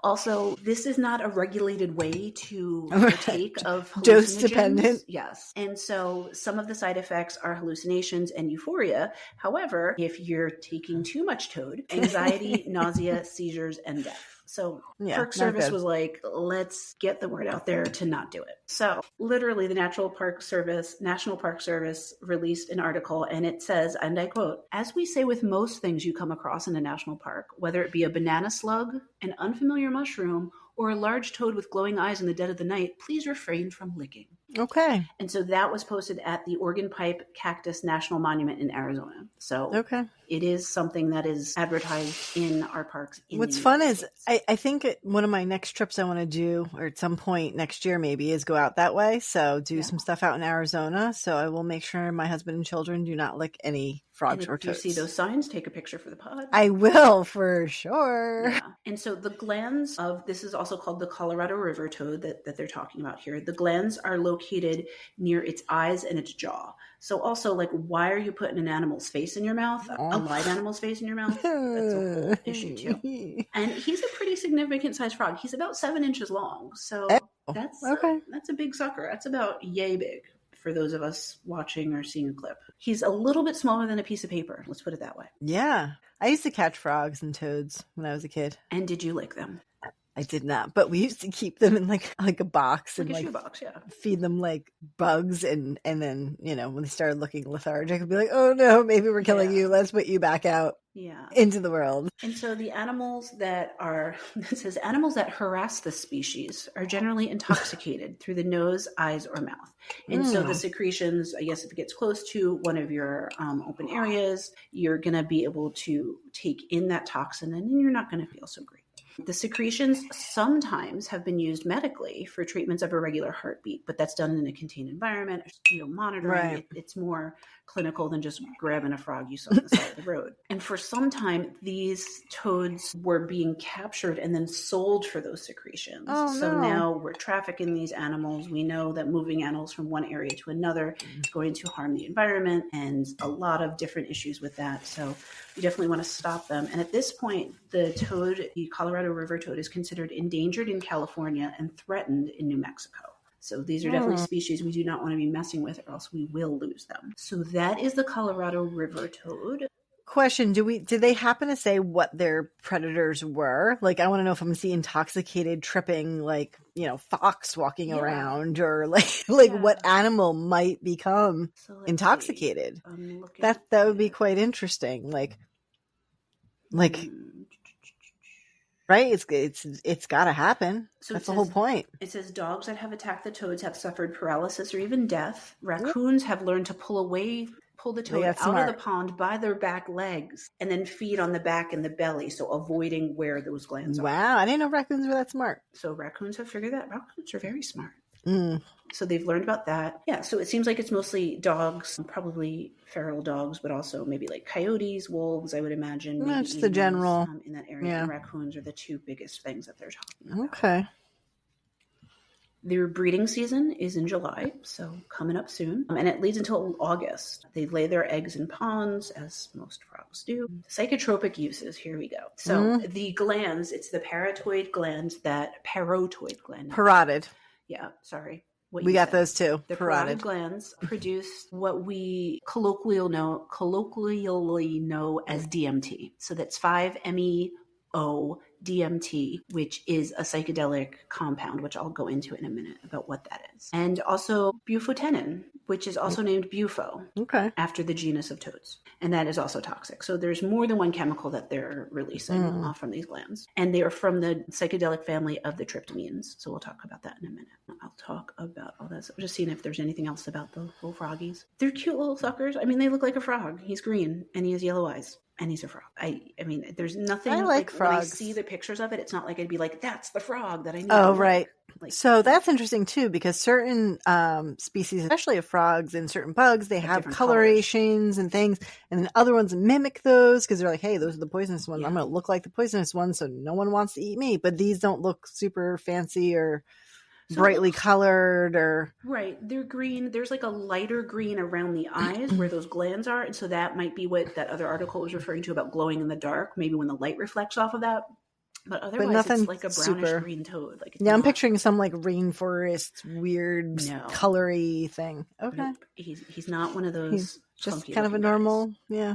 Also, this is not a regulated way to partake of hallucinogens. Dose dependent. Yes. And so some of the side effects are hallucinations and euphoria. However, if you're taking too much toad, anxiety, nausea, seizures, and death. So Park Service was like, let's get the word out there to not do it. So literally the National Park Service released an article, and it says, and I quote, "As we say with most things you come across in a national park, whether it be a banana slug, an unfamiliar mushroom, or a large toad with glowing eyes in the dead of the night, please refrain from licking." Okay. And so that was posted at the Organ Pipe Cactus National Monument in Arizona. So it is something that is advertised in our parks. What's fun is I think one of my next trips I want to do, or at some point next year maybe, is go out that way. So do some stuff out in Arizona. So I will make sure my husband and children do not lick any frogs or toads. If you see those signs, take a picture for the pod. I will, for sure. Yeah. And so the glands of, this is also called the Colorado River toad that they're talking about here. The glands are located near its eyes and its jaw. So also, like, why are you putting an animal's face in your mouth? A live animal's face in your mouth? That's a whole issue too. And he's a pretty significant sized frog. He's about 7 inches long. So that's a big sucker. That's about yay big for those of us watching or seeing a clip. He's a little bit smaller than a piece of paper. Let's put it that way. Yeah. I used to catch frogs and toads when I was a kid. And did you lick them? I did not, but we used to keep them in like a box and like a shoebox, feed them like bugs, and then when they started looking lethargic, I'd be like, oh no, maybe we're killing you. Let's put you back out into the world. And so the animals that are, it says animals that harass the species are generally intoxicated through the nose, eyes, or mouth. And so the secretions, I guess if it gets close to one of your open areas, you're going to be able to take in that toxin, and then you're not going to feel so great. The secretions sometimes have been used medically for treatments of irregular heartbeat, but that's done in a contained environment, monitoring. Right. It's more clinical than just grabbing a frog you saw on the side of the road. And for some time, these toads were being captured and then sold for those secretions. Now we're trafficking these animals. We know that moving animals from one area to another is going to harm the environment, and a lot of different issues with that. So we definitely want to stop them. And at this point, the Colorado River toad, is considered endangered in California and threatened in New Mexico. So these are definitely species we do not want to be messing with, or else we will lose them. So that is the Colorado River toad. Question, did they happen to say what their predators were? Like, I want to know if I'm seeing intoxicated, tripping, fox walking around, or what animal might become intoxicated. That would be quite interesting. Right? It's got to happen. So that's the whole point. It says dogs that have attacked the toads have suffered paralysis or even death. Raccoons have learned to pull the toad out of the pond by their back legs and then feed on the back and the belly, so avoiding where those glands are. Wow, I didn't know raccoons were that smart. So raccoons have figured that. Raccoons are very smart. So they've learned about that. Yeah, so it seems like it's mostly dogs, probably feral dogs, but also maybe like coyotes, wolves, I would imagine. That's the general. In that area. Yeah. And raccoons are the two biggest things that they're talking about. Okay. Their breeding season is in July, so coming up soon. And it leads until August. They lay their eggs in ponds, as most frogs do. Psychotropic uses, here we go. So the glands, it's the parotoid gland. Parotid. Yeah, sorry. We got those too. The parotid glands produce what we colloquially know as DMT. So that's 5-MeO DMT, which is a psychedelic compound, which I'll go into in a minute about what that is. And also bufotenin, which is also named bufo, after the genus of toads. And that is also toxic. So there's more than one chemical that they're releasing from these glands. And they are from the psychedelic family of the tryptamines. So we'll talk about that in a minute. I'll talk about all that. So just seeing if there's anything else about the little froggies. They're cute little suckers. I mean, they look like a frog. He's green and he has yellow eyes. And he's a frog. I mean, there's nothing. I like frogs. When I see the pictures of it, it's not like I'd be like, that's the frog that I need. Oh, right. So that's interesting too, because certain species, especially of frogs and certain bugs, they have colorations and things, and then other ones mimic those because they're like, hey, those are the poisonous ones. I'm going to look like the poisonous one, so no one wants to eat me. But these don't look super fancy or brightly colored or... Right. They're green. There's like a lighter green around the eyes where those glands are. And so that might be what that other article was referring to about glowing in the dark, maybe when the light reflects off of that. But otherwise, it's like a brownish green toad. Like I'm picturing some like rainforest, weird, colory thing. Okay. Nope. He's not one of those. He's just kind of a normal, guys. Yeah.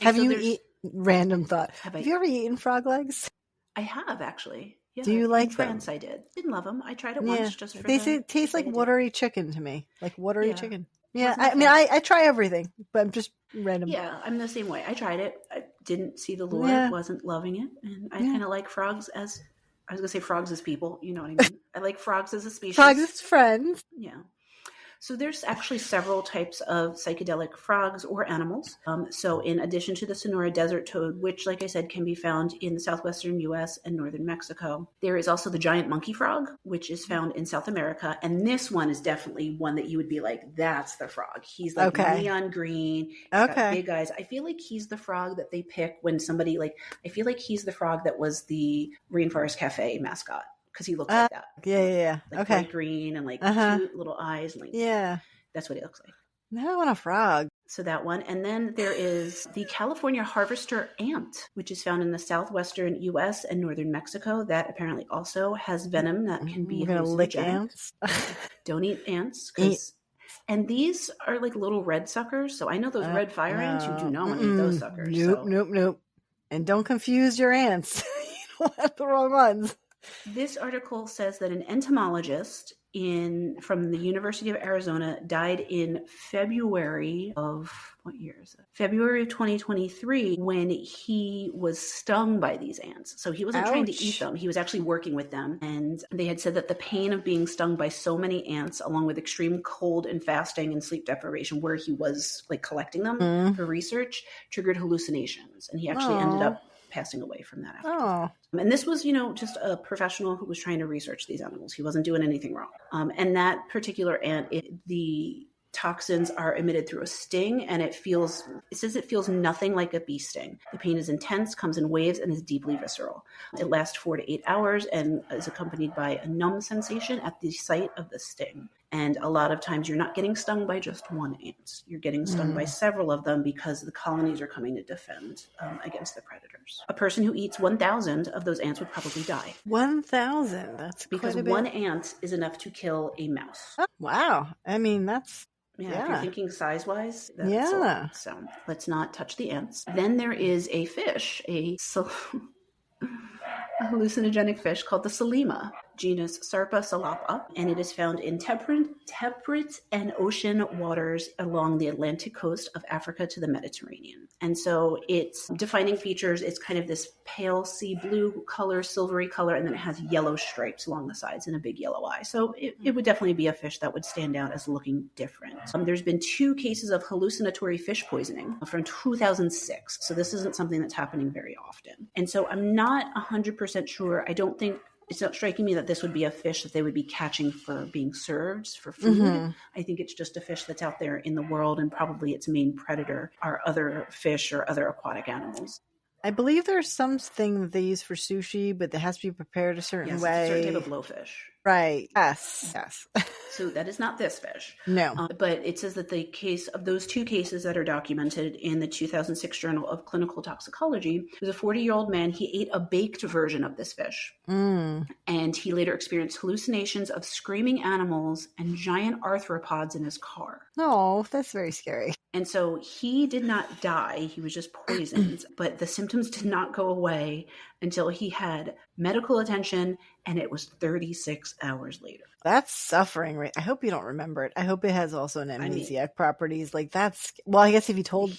And have you eaten, random thought, have you ever eaten frog legs? I have, actually. Yeah, do you like in them? France, I did. Didn't love them. I tried it once just for they say it tastes like watery chicken to me. Like watery chicken. Yeah, I mean, I try everything, but I'm just random. Yeah, I'm the same way. I tried it. I didn't see the lure. Wasn't loving it. And I kind of like frogs as... I was going to say frogs as people. You know what I mean? I like frogs as a species. Frogs as friends. Yeah. So there's actually several types of psychedelic frogs or animals. So in addition to the Sonora desert toad, which, like I said, can be found in the southwestern U.S. and northern Mexico, there is also the giant monkey frog, which is found in South America. And this one is definitely one that you would be like, that's the frog. He's like neon green. He's got big eyes. I feel like he's the frog that they pick when somebody I feel like he's the frog that was the Rainforest Cafe mascot. Because he looks like that. Yeah. Like bright green and like cute little eyes. And that's what he looks like. Now I want a frog. So that one. And then there is the California harvester ant, which is found in the southwestern U.S. and northern Mexico. That apparently also has venom that can be hallucinogenic. We're going to lick ants? Don't eat ants. And these are like little red suckers. So I know those red fire ants. You do not want to eat those suckers. Nope. And don't confuse your ants. You don't have the wrong ones. This article says that an entomologist from the University of Arizona died in February of, what year is it? February of 2023 when he was stung by these ants. So he wasn't trying to eat them. He was actually working with them. And they had said that the pain of being stung by so many ants, along with extreme cold and fasting and sleep deprivation, where he was like collecting them for research, triggered hallucinations. And he actually ended up passing away from that after. And this was, just a professional who was trying to research these animals. He wasn't doing anything wrong. And that particular ant, the toxins are emitted through a sting, and it says it feels nothing like a bee sting. The pain is intense, comes in waves, and is deeply visceral. It lasts 4 to 8 hours and is accompanied by a numb sensation at the site of the sting. And a lot of times you're not getting stung by just one ant. You're getting stung by several of them because the colonies are coming to defend against the predators. A person who eats 1,000 of those ants would probably die. 1,000? That's because quite a bit. One ant is enough to kill a mouse. Oh, wow. I mean, that's... If you're thinking size-wise, that's a lot. So let's not touch the ants. Then there is a fish, a hallucinogenic fish called the Salima, genus Sarpa salapa, and it is found in temperate and ocean waters along the Atlantic coast of Africa to the Mediterranean. And so its defining features, it's kind of this pale sea blue color, silvery color, and then it has yellow stripes along the sides and a big yellow eye. So it would definitely be a fish that would stand out as looking different. There's been 2 cases of hallucinatory fish poisoning from 2006. So this isn't something that's happening very often. And so I'm not 100% sure. It's not striking me that this would be a fish that they would be catching for being served for food. I think it's just a fish that's out there in the world, and probably its main predator are other fish or other aquatic animals. I believe there's something that they use for sushi, but it has to be prepared a certain way. It's a certain type of blowfish. Right. Yes. So that is not this fish. No. But it says that the case of those 2 cases that are documented in the 2006 Journal of Clinical Toxicology, there's a 40-year-old man. He ate a baked version of this fish. And he later experienced hallucinations of screaming animals and giant arthropods in his car. Oh, that's very scary. And so he did not die. He was just poisoned. But the symptoms did not go away until he had medical attention, and it was 36 hours later. That's suffering, right? I hope you don't remember it. I hope it has also an amnesiac properties. Like that's, well, I guess if he told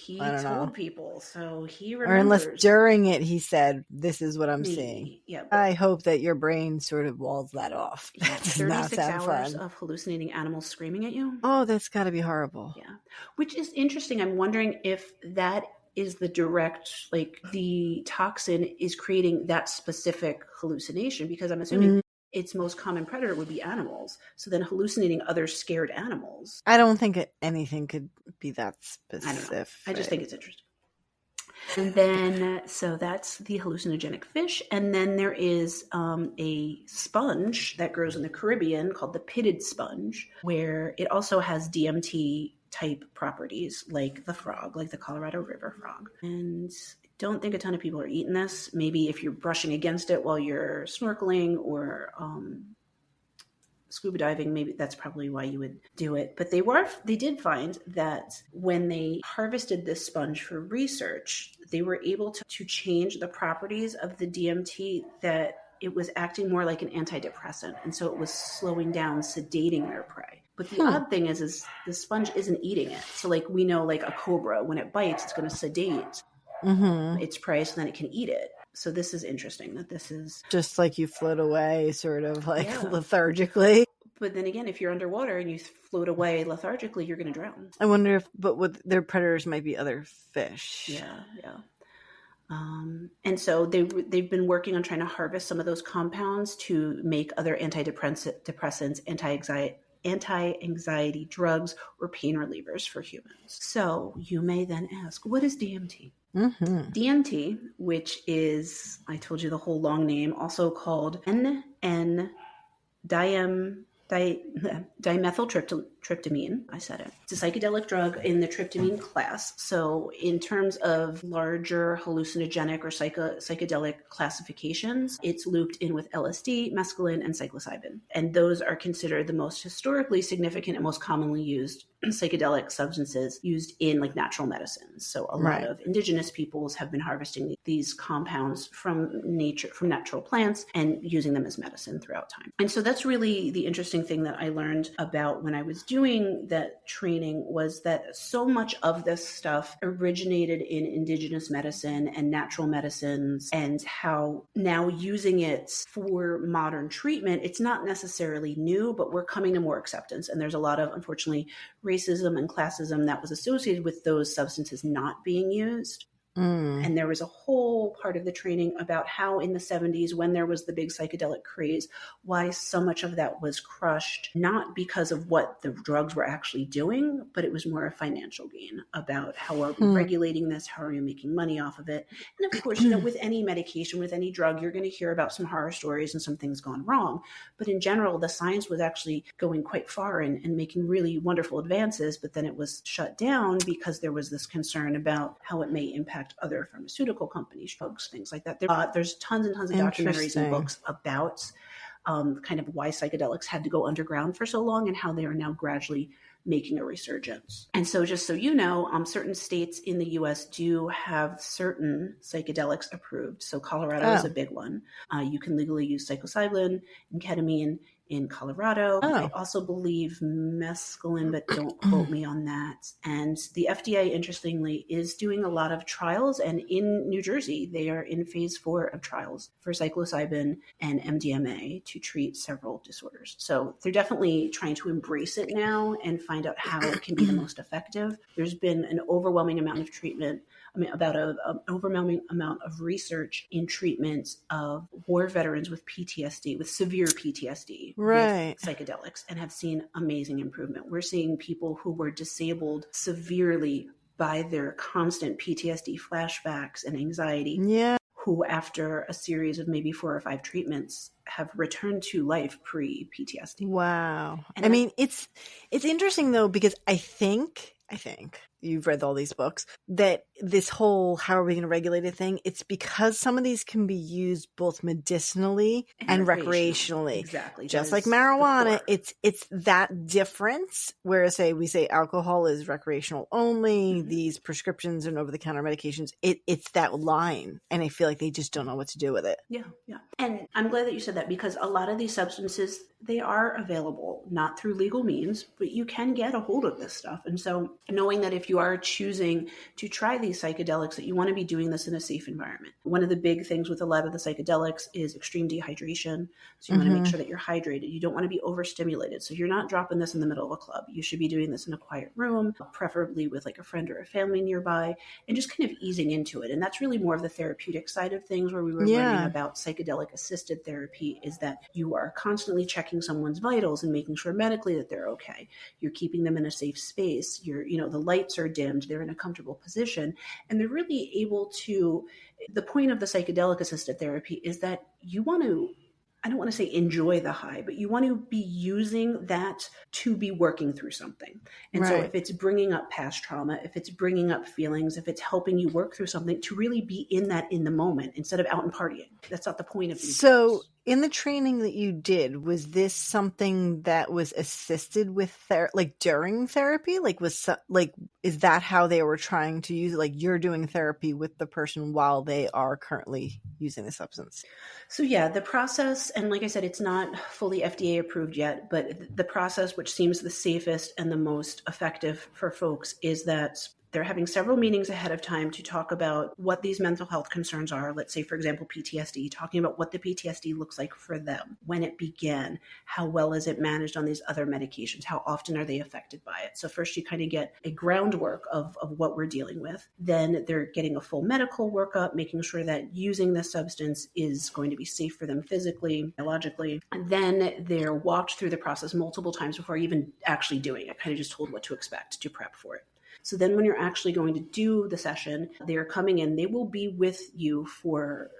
people, so he remembers. Or unless during it he said, this is what I'm seeing. Yeah, I hope that your brain sort of walls that off. Yeah, 36 hours of hallucinating animals screaming at you. Oh, that's got to be horrible. Yeah, which is interesting. I'm wondering if that is the direct, like the toxin is creating that specific hallucination, because I'm assuming its most common predator would be animals. So then hallucinating other scared animals. I don't think anything could be that specific. I just think it's interesting. And then, so that's the hallucinogenic fish. And then there is a sponge that grows in the Caribbean called the pitted sponge, where it also has DMT type properties like the frog, like the Colorado River frog. And I don't think a ton of people are eating this. Maybe if you're brushing against it while you're snorkeling or scuba diving, maybe that's probably why you would do it. But they did find that when they harvested this sponge for research, they were able to change the properties of the DMT, that it was acting more like an antidepressant. And so it was slowing down, sedating their prey. But the odd thing is the sponge isn't eating it. So like we know, like a cobra, when it bites, it's going to sedate its prey so then it can eat it. So this is interesting that this is just like you float away sort of like lethargically. But then again, if you're underwater and you float away lethargically, you're going to drown. I wonder if, but with their predators might be other fish. Yeah. And so they've been working on trying to harvest some of those compounds to make other antidepressants, anti-anxiety drugs, or pain relievers for humans. So you may then ask, what is DMT? DMT, which is, I told you the whole long name, also called dimethyltryptamine. I said it. It's a psychedelic drug in the tryptamine class. So in terms of larger hallucinogenic or psychedelic classifications, it's looped in with LSD, mescaline, and psilocybin. And those are considered the most historically significant and most commonly used psychedelic substances used in like natural medicines. So a lot of indigenous peoples have been harvesting these compounds from nature, from natural plants, and using them as medicine throughout time. And so that's really the interesting thing that I learned about when I was doing that training, was that so much of this stuff originated in indigenous medicine and natural medicines, and how now using it for modern treatment, it's not necessarily new, but we're coming to more acceptance. And there's a lot of, unfortunately, racism and classism that was associated with those substances not being used. And there was a whole part of the training about how in the 70s, when there was the big psychedelic craze, why so much of that was crushed, not because of what the drugs were actually doing, but it was more a financial gain about how are we regulating this? How are we making money off of it? And of course, with any medication, with any drug, you're going to hear about some horror stories and some things gone wrong. But in general, the science was actually going quite far and making really wonderful advances, but then it was shut down because there was this concern about how it may impact other pharmaceutical companies, drugs, things like that. There's tons and tons of documentaries and books about kind of why psychedelics had to go underground for so long and how they are now gradually making a resurgence. And so just so you know, certain states in the US do have certain psychedelics approved. So Colorado is a big one. You can legally use psilocybin and ketamine in Colorado. I also believe mescaline, but don't quote me on that. And the FDA, interestingly, is doing a lot of trials. And in New Jersey, they are in phase 4 of trials for psilocybin and MDMA to treat several disorders. So they're definitely trying to embrace it now and find out how it can be the most effective. There's been an overwhelming amount of treatment. About an overwhelming amount of research in treatment of war veterans with PTSD, with severe PTSD, with psychedelics, and have seen amazing improvement. We're seeing people who were disabled severely by their constant PTSD flashbacks and anxiety, who after a series of maybe 4 or 5 treatments have returned to life pre-PTSD. Wow. And I mean, it's interesting though, because I think you've read all these books, that this whole how are we going to regulate a thing, it's because some of these can be used both medicinally and recreationally. Exactly. Just like marijuana, it's that difference. Whereas we say alcohol is recreational only, these prescriptions and over-the-counter medications, it's that line. And I feel like they just don't know what to do with it. Yeah. And I'm glad that you said that, because a lot of these substances, they are available, not through legal means, but you can get a hold of this stuff. And so knowing that if you are choosing to try these psychedelics, that you want to be doing this in a safe environment. One of the big things with a lot of the psychedelics is extreme dehydration. So you want to make sure that you're hydrated. You don't want to be overstimulated. So you're not dropping this in the middle of a club. You should be doing this in a quiet room, preferably with like a friend or a family nearby, and just kind of easing into it. And that's really more of the therapeutic side of things, where we were learning about psychedelic assisted therapy, is that you are constantly checking someone's vitals and making sure medically that they're okay. You're keeping them in a safe space. The lights are dimmed, they're in a comfortable position, and they're really able to, the point of the psychedelic assisted therapy is that you want to, I don't want to say enjoy the high, but you want to be using that to be working through something. And so if it's bringing up past trauma, if it's bringing up feelings, if it's helping you work through something, to really be in that in the moment instead of out and partying. That's not the point of these drugs. In the training that you did, was this something that was assisted with like during therapy? Like is that how they were trying to use it? Like you're doing therapy with the person while they are currently using the substance? So yeah, the process, and like I said, it's not fully FDA approved yet, but the process which seems the safest and the most effective for folks is that they're having several meetings ahead of time to talk about what these mental health concerns are. Let's say, for example, PTSD, talking about what the PTSD looks like for them, when it began, how well is it managed on these other medications, how often are they affected by it. So first you kind of get a groundwork of what we're dealing with. Then they're getting a full medical workup, making sure that using this substance is going to be safe for them physically, biologically. And then they're walked through the process multiple times before even actually doing it, kind of just told what to expect to prep for it. So then when you're actually going to do the session, they're coming in, they will be with you for,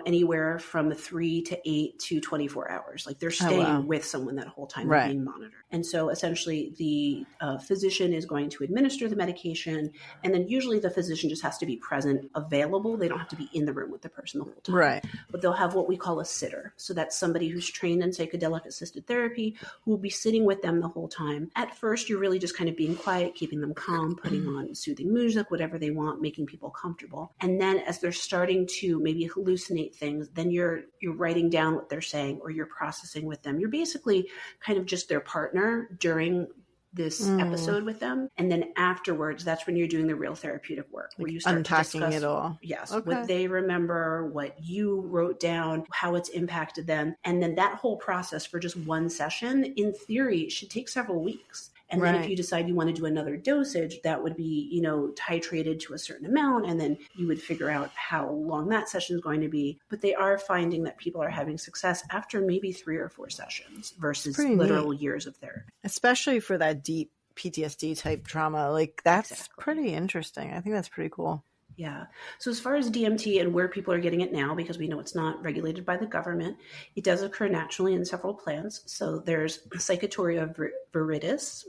anywhere from 3 to 8 to 24 hours. Like they're staying with someone that whole time, they're being monitored. And so essentially the physician is going to administer the medication. And then usually the physician just has to be present, available. They don't have to be in the room with the person the whole time. Right. But they'll have what we call a sitter. So that's somebody who's trained in psychedelic assisted therapy who will be sitting with them the whole time. At first, you're really just kind of being quiet, keeping them calm, putting on soothing music, whatever they want, making people comfortable. And then as they're starting to maybe hallucinate things, then you're writing down what they're saying or you're processing with them. You're basically kind of just their partner during this episode with them. And then afterwards, that's when you're doing the real therapeutic work, where you start unpacking to discuss it all. Yes. Okay. What they remember, what you wrote down, how it's impacted them. And then that whole process for just one session, in theory, should take several weeks. And then if you decide you want to do another dosage, that would be, titrated to a certain amount. And then you would figure out how long that session is going to be. But they are finding that people are having success after maybe 3 or 4 sessions versus literal years of therapy. Especially for that deep PTSD type trauma. Like that's pretty interesting. I think that's pretty cool. Yeah. So as far as DMT and where people are getting it now, because we know it's not regulated by the government, it does occur naturally in several plants. So there's Psychotoria viridis,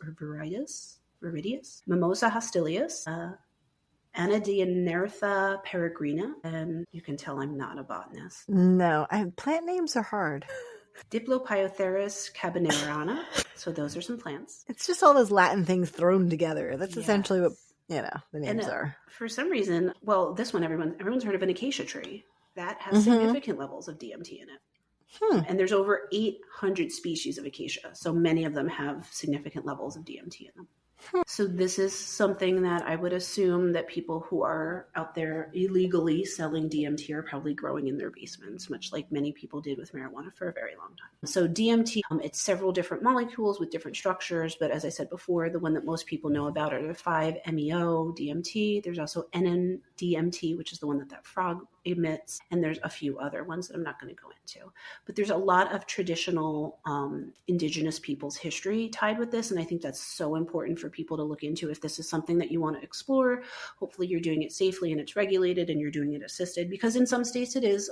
Mimosa hostilius, Anadenartha peregrina, and you can tell I'm not a botanist. No, plant names are hard. Diplopyotheris cabanerana. So those are some plants. It's just all those Latin things thrown together. That's essentially what the names are. For some reason, well, this one, everyone's heard of an acacia tree. That has significant levels of DMT in it. And there's over 800 species of acacia. So many of them have significant levels of DMT in them. So this is something that I would assume that people who are out there illegally selling DMT are probably growing in their basements, much like many people did with marijuana for a very long time. So DMT, it's several different molecules with different structures. But as I said before, the one that most people know about are the 5-MeO DMT. There's also NN-DMT, which is the one that frog emits. And there's a few other ones that I'm not going to go into. But there's a lot of traditional indigenous people's history tied with this. And I think that's so important for people to look into if this is something that you want to explore. Hopefully you're doing it safely and it's regulated and you're doing it assisted, because in some states it is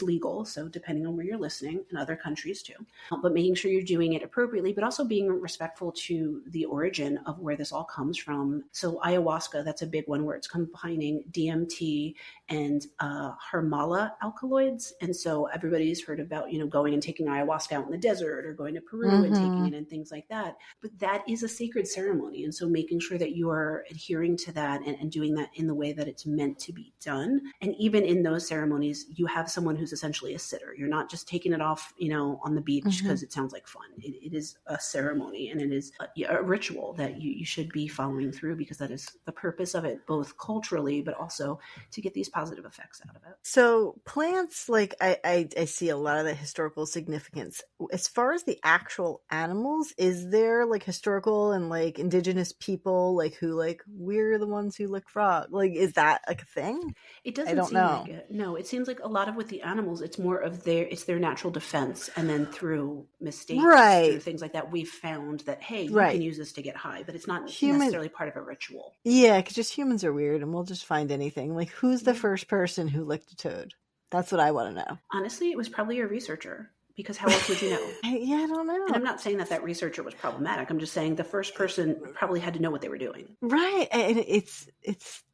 legal. So depending on where you're listening, in other countries too, but making sure you're doing it appropriately, but also being respectful to the origin of where this all comes from. So ayahuasca, that's a big one where it's combining DMT and Harmala alkaloids. And so everybody's heard about, going and taking ayahuasca out in the desert or going to Peru and taking it and things like that. But that is a sacred ceremony. And so making sure that you are adhering to that and doing that in the way that it's meant to be done. And even in those ceremonies, you have someone who's essentially a sitter. You're not just taking it off, on the beach because it sounds like fun. It is a ceremony and it is a ritual that you should be following through, because that is the purpose of it, both culturally, but also to get these positive effects out of it. So plants, like I see a lot of the historical significance. As far as the actual animals, is there like historical and like indigenous indigenous people, like who like we're the ones who lick frog. Like, is that like a thing? It I doesn't don't seem know. like it. No, it seems like a lot of with the animals, it's more of their natural defense. And then through mistakes, through Right. things like that, we've found that, hey, you Right. can use this to get high, but it's not Human- necessarily part of a ritual. Yeah, because just humans are weird and we'll just find anything. Like, who's the Yeah. first person who licked a toad? That's what I want to know. Honestly, it was probably a researcher, because how else would you know? I don't know. And I'm not saying that that researcher was problematic. I'm just saying the first person probably had to know what they were doing. Right. And it's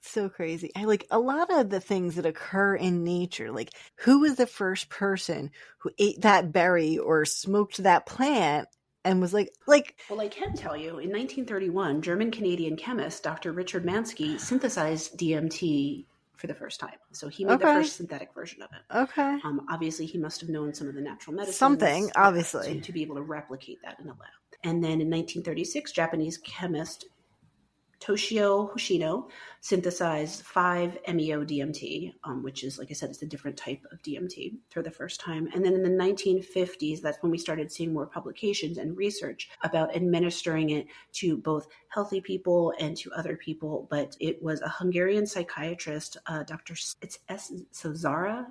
so crazy. I like a lot of the things that occur in nature. Like, who was the first person who ate that berry or smoked that plant and was like, Well, I can tell you, in 1931, German-Canadian chemist Dr. Richard Mansky synthesized DMT for the first time. So he made the first synthetic version of it. Okay. Obviously, he must have known some of the natural medicines. Something, obviously. To be able to replicate that in a lab. And then in 1936, Japanese chemist Toshio Hoshino synthesized 5-MeO-DMT, which is, like I said, it's a different type of DMT for the first time. And then in the 1950s, that's when we started seeing more publications and research about administering it to both healthy people and to other people. But it was a Hungarian psychiatrist, Dr. Zara,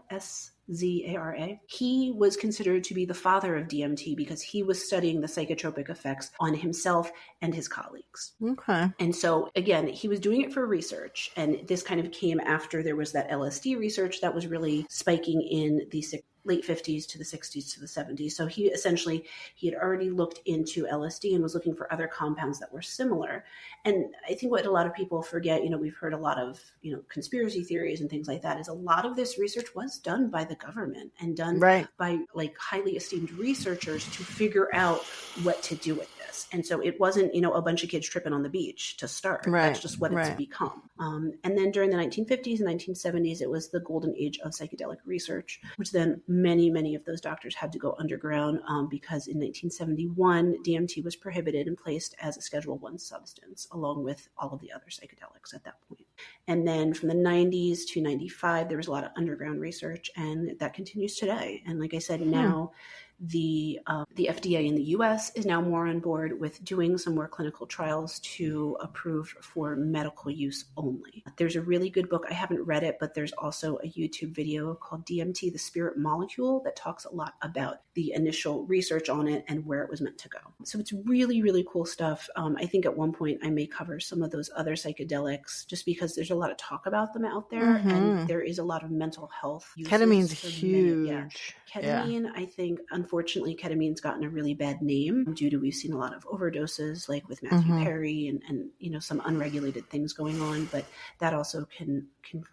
Zara. He was considered to be the father of DMT because he was studying the psychotropic effects on himself and his colleagues. Okay. And so, again, he was doing it for research. And this kind of came after there was that LSD research that was really spiking in the late 50s to the 60s to the 70s. So he had already looked into LSD and was looking for other compounds that were similar. And I think what a lot of people forget, we've heard a lot of, conspiracy theories and things like that, is a lot of this research was done by the government and done by like highly esteemed researchers to figure out what to do with this. And so it wasn't, a bunch of kids tripping on the beach to start. That's just what it's become. And then during the 1950s and 1970s, it was the golden age of psychedelic research, which then many of those doctors had to go underground because in 1971, DMT was prohibited and placed as a Schedule I substance, along with all of the other psychedelics at that point. And then from the 90s to 95, there was a lot of underground research, and that continues today. And like I said, now the FDA in the US is now more on board with doing some more clinical trials to approve for medical use only. There's a really good book. I haven't read it, but there's also a YouTube video called DMT, the Spirit Molecule, that talks a lot about the initial research on it and where it was meant to go. So it's really, really cool stuff. I think at one point I may cover some of those other psychedelics just because there's a lot of talk about them out there, and there is a lot of mental health uses. Ketamine's huge. Ketamine, I think, unfortunately, ketamine's gotten a really bad name due to, we've seen a lot of overdoses, like with Matthew Perry and some unregulated things going on. But that also can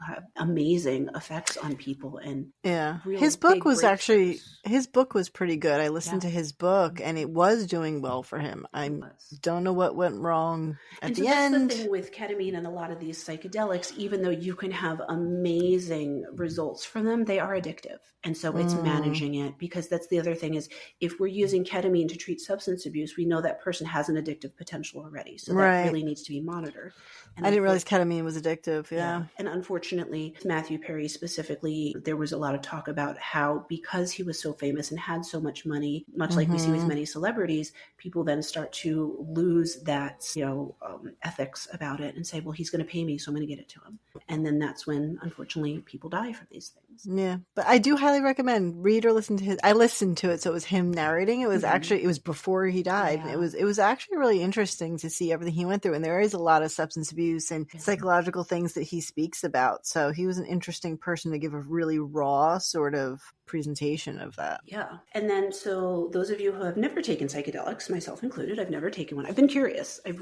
have amazing effects on people. And his book was pretty good. I listened to his book, and it was doing well for him. I don't know what went wrong at the end. That's the thing with ketamine and a lot of these psychedelics. Even though you can have amazing results from them, they are addictive. And so it's managing it, because that's the other thing is, if we're using ketamine to treat substance abuse, we know that person has an addictive potential already. So that really needs to be monitored. And I didn't realize ketamine was addictive. Yeah. And unfortunately, Matthew Perry specifically, there was a lot of talk about how, because he was so famous and had so much money, much like we see with many celebrities, people then start to lose that, ethics about it and say, well, he's going to pay me, so I'm going to get it to him. And then that's when, unfortunately, people die from these things. Yeah. But I do highly recommend read or listen to his. I listened to it, so it was him narrating. It was actually, it was before he died. Yeah. It was actually really interesting to see everything he went through. And there is a lot of substance abuse and psychological things that he speaks about. So he was an interesting person to give a really raw sort of presentation of that. Yeah. And then, so those of you who have never taken psychedelics, myself included, I've never taken one. I've been curious. I've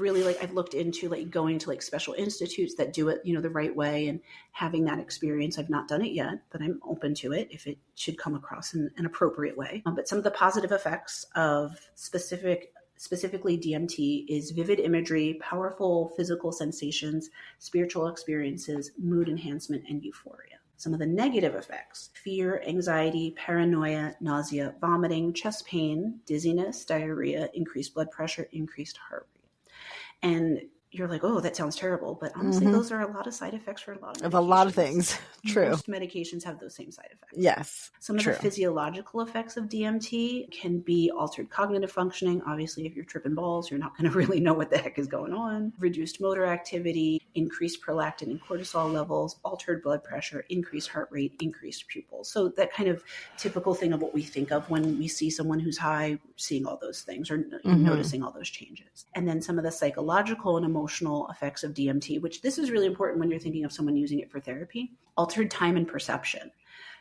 looked into going to special institutes that do it, the right way and having that experience. I've not done it yet, but I'm open to it if it should come across in an appropriate way. But some of the positive effects of specifically DMT is vivid imagery, powerful physical sensations, spiritual experiences, mood enhancement, and euphoria. Some of the negative effects: fear, anxiety, paranoia, nausea, vomiting, chest pain, dizziness, diarrhea, increased blood pressure, increased heart rate. And you're like, oh, that sounds terrible. But honestly, those are a lot of side effects for a lot of medications. Of a lot of things. True. Most medications have those same side effects. Yes. Some of the physiological effects of DMT can be altered cognitive functioning. Obviously, if you're tripping balls, you're not going to really know what the heck is going on. Reduced motor activity, increased prolactin and cortisol levels, altered blood pressure, increased heart rate, increased pupils. So that kind of typical thing of what we think of when we see someone who's high, seeing all those things or noticing all those changes. And then some of the psychological and emotional effects of DMT, which this is really important when you're thinking of someone using it for therapy. Altered time and perception,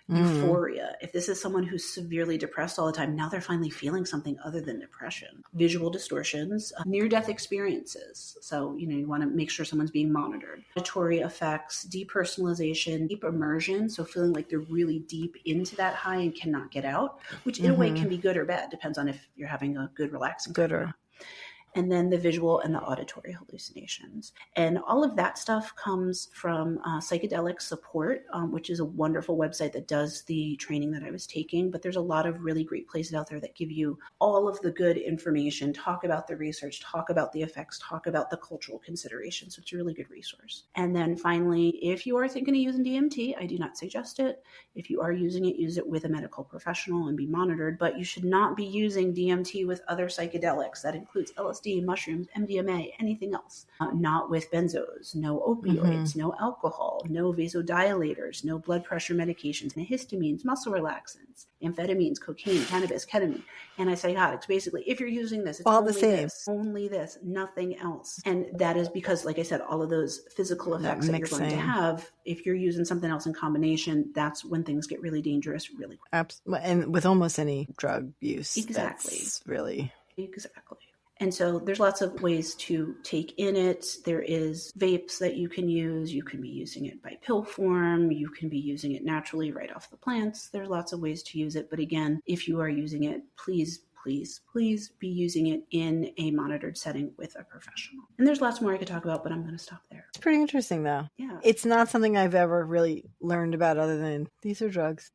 euphoria. If this is someone who's severely depressed all the time, now they're finally feeling something other than depression. Visual distortions, near-death experiences. So, you want to make sure someone's being monitored. Auditory effects, depersonalization, deep immersion. So feeling like they're really deep into that high and cannot get out, which in a way can be good or bad. Depends on if you're having a good relaxing time. And then the visual and the auditory hallucinations. And all of that stuff comes from Psychedelic Support, which is a wonderful website that does the training that I was taking. But there's a lot of really great places out there that give you all of the good information, talk about the research, talk about the effects, talk about the cultural considerations. So it's a really good resource. And then finally, if you are thinking of using DMT, I do not suggest it. If you are using it, use it with a medical professional and be monitored. But you should not be using DMT with other psychedelics. That includes LSD, mushrooms, MDMA, anything else. Not with benzos, no opioids, no alcohol, no vasodilators, no blood pressure medications, antihistamines, muscle relaxants, amphetamines, cocaine, cannabis, ketamine, antipsychotics. Basically, if you're using this, it's all only the same. Only this, nothing else. And that is because, like I said, all of those physical effects that you're going to have, if you're using something else in combination, that's when things get really dangerous really quick. Absolutely. And with almost any drug use. Exactly. That's really. Exactly. And so there's lots of ways to take in it. There is vapes that you can use. You can be using it by pill form. You can be using it naturally right off the plants. There's lots of ways to use it. But again, if you are using it, please be using it in a monitored setting with a professional. And there's lots more I could talk about, but I'm going to stop there. It's pretty interesting though. Yeah. It's not something I've ever really learned about other than these are drugs.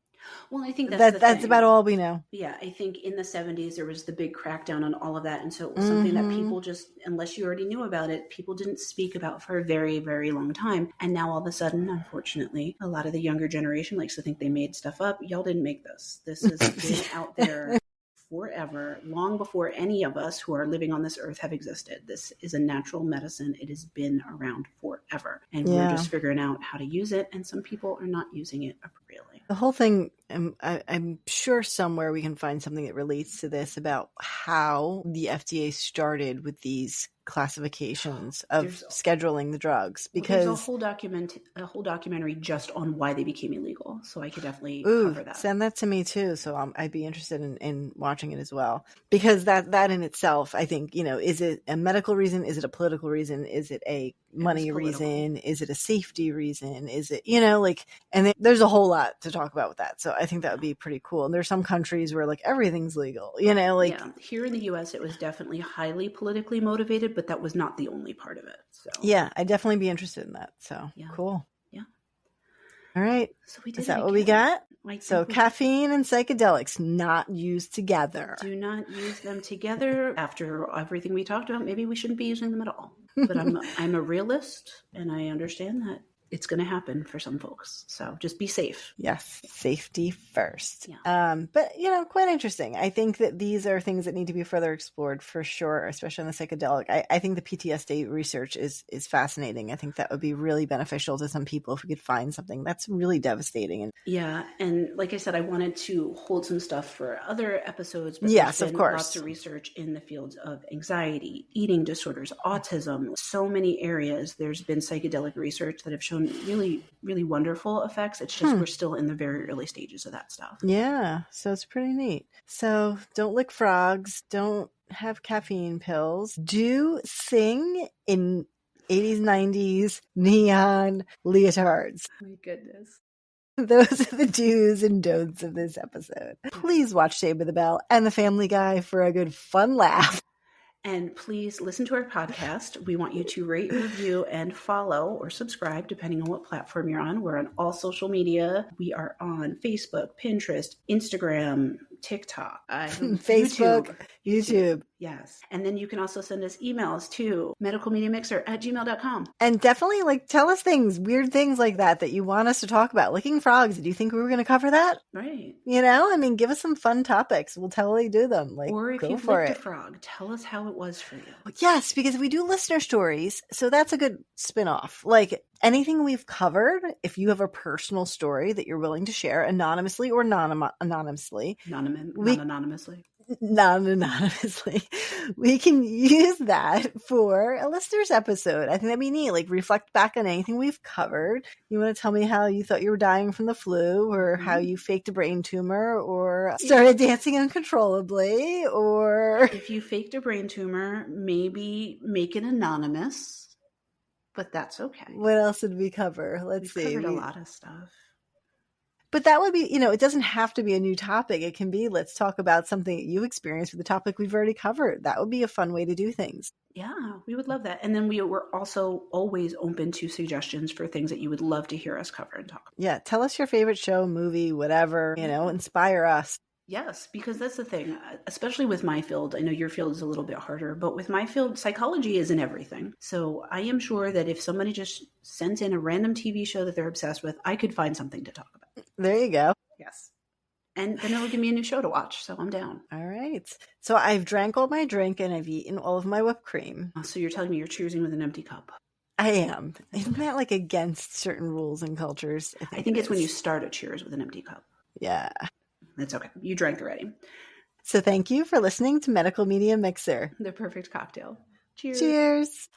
Well, I think that's about all we know. Yeah, I think in the 70s, there was the big crackdown on all of that. And so it was something that people just, unless you already knew about it, people didn't speak about for a very, very long time. And now all of a sudden, unfortunately, a lot of the younger generation likes to think they made stuff up. Y'all didn't make this. This has been out there forever, long before any of us who are living on this earth have existed. This is a natural medicine. It has been around forever. And we're just figuring out how to use it. And some people are not using it appropriately. The whole thing, I'm sure somewhere we can find something that relates to this about how the FDA started with these classifications of scheduling the drugs, because there's a whole documentary just on why they became illegal. So I could definitely cover that. Send that to me too. So I'd be interested in watching it as well, because that in itself, I think, is it a medical reason? Is it a political reason? Is it a money reason? Is it a safety reason? Is it, and there's a whole lot to talk about with that. So I think that would be pretty cool. And there's some countries where everything's legal, Here in the US, it was definitely highly politically motivated, but that was not the only part of it. So yeah, I'd definitely be interested in that. So cool. Yeah. All right. So we did. Is that what we got? So caffeine and psychedelics not used together. Do not use them together. After everything we talked about, maybe we shouldn't be using them at all. But I'm a realist, and I understand that it's going to happen for some folks. So just be safe. Yes. Safety first. Yeah. But, quite interesting. I think that these are things that need to be further explored for sure, especially on the psychedelic. I think the PTSD research is fascinating. I think that would be really beneficial to some people if we could find something that's really devastating. And like I said, I wanted to hold some stuff for other episodes. But yes, of course. Lots of research in the fields of anxiety, eating disorders, autism, so many areas. There's been psychedelic research that have shown really, really wonderful effects. It's just we're still in the very early stages of that stuff. Yeah, so it's pretty neat. So don't lick frogs, don't have caffeine pills, do sing in 80s, 90s neon leotards. My goodness. Those are the do's and don'ts of this episode. Please watch Saved by the Bell and The Family Guy for a good fun laugh. And please listen to our podcast. We want you to rate, review, and follow or subscribe, depending on what platform you're on. We're on all social media. We are on Facebook, Pinterest, Instagram, TikTok, Facebook, YouTube. Yes. And then you can also send us emails to medicalmediamixer@gmail.com. And definitely tell us things, weird things like that you want us to talk about. Licking frogs. Do you think we were going to cover that? Right. Give us some fun topics. We'll totally do them. Or if you've licked a frog, tell us how it was for you. Yes, because we do listener stories. So that's a good spin-off. Anything we've covered, if you have a personal story that you're willing to share anonymously or non-anonymously. Non-anonymously. Non-anonymously, we can use that for a listener's episode. I think that'd be neat. Reflect back on anything we've covered. You want to tell me how you thought you were dying from the flu, or how you faked a brain tumor, or started dancing uncontrollably, or if you faked a brain tumor, maybe make it anonymous, but that's okay. What else did we cover? We've covered a lot of stuff. But that would be, it doesn't have to be a new topic. It can be, let's talk about something that you experienced with the topic we've already covered. That would be a fun way to do things. Yeah, we would love that. And then we're also always open to suggestions for things that you would love to hear us cover and talk about. Yeah, tell us your favorite show, movie, whatever, inspire us. Yes, because that's the thing, especially with my field. I know your field is a little bit harder, but with my field, psychology isn't everything. So I am sure that if somebody just sent in a random TV show that they're obsessed with, I could find something to talk about. There you go. Yes. And then it'll give me a new show to watch. So I'm down. All right. So I've drank all my drink and I've eaten all of my whipped cream. So you're telling me you're choosing with an empty cup? I am. Isn't that against certain rules and cultures? I think it's when you start a cheers with an empty cup. Yeah. That's okay. You drank already. So thank you for listening to Medical Media Mixer. The perfect cocktail. Cheers. Cheers.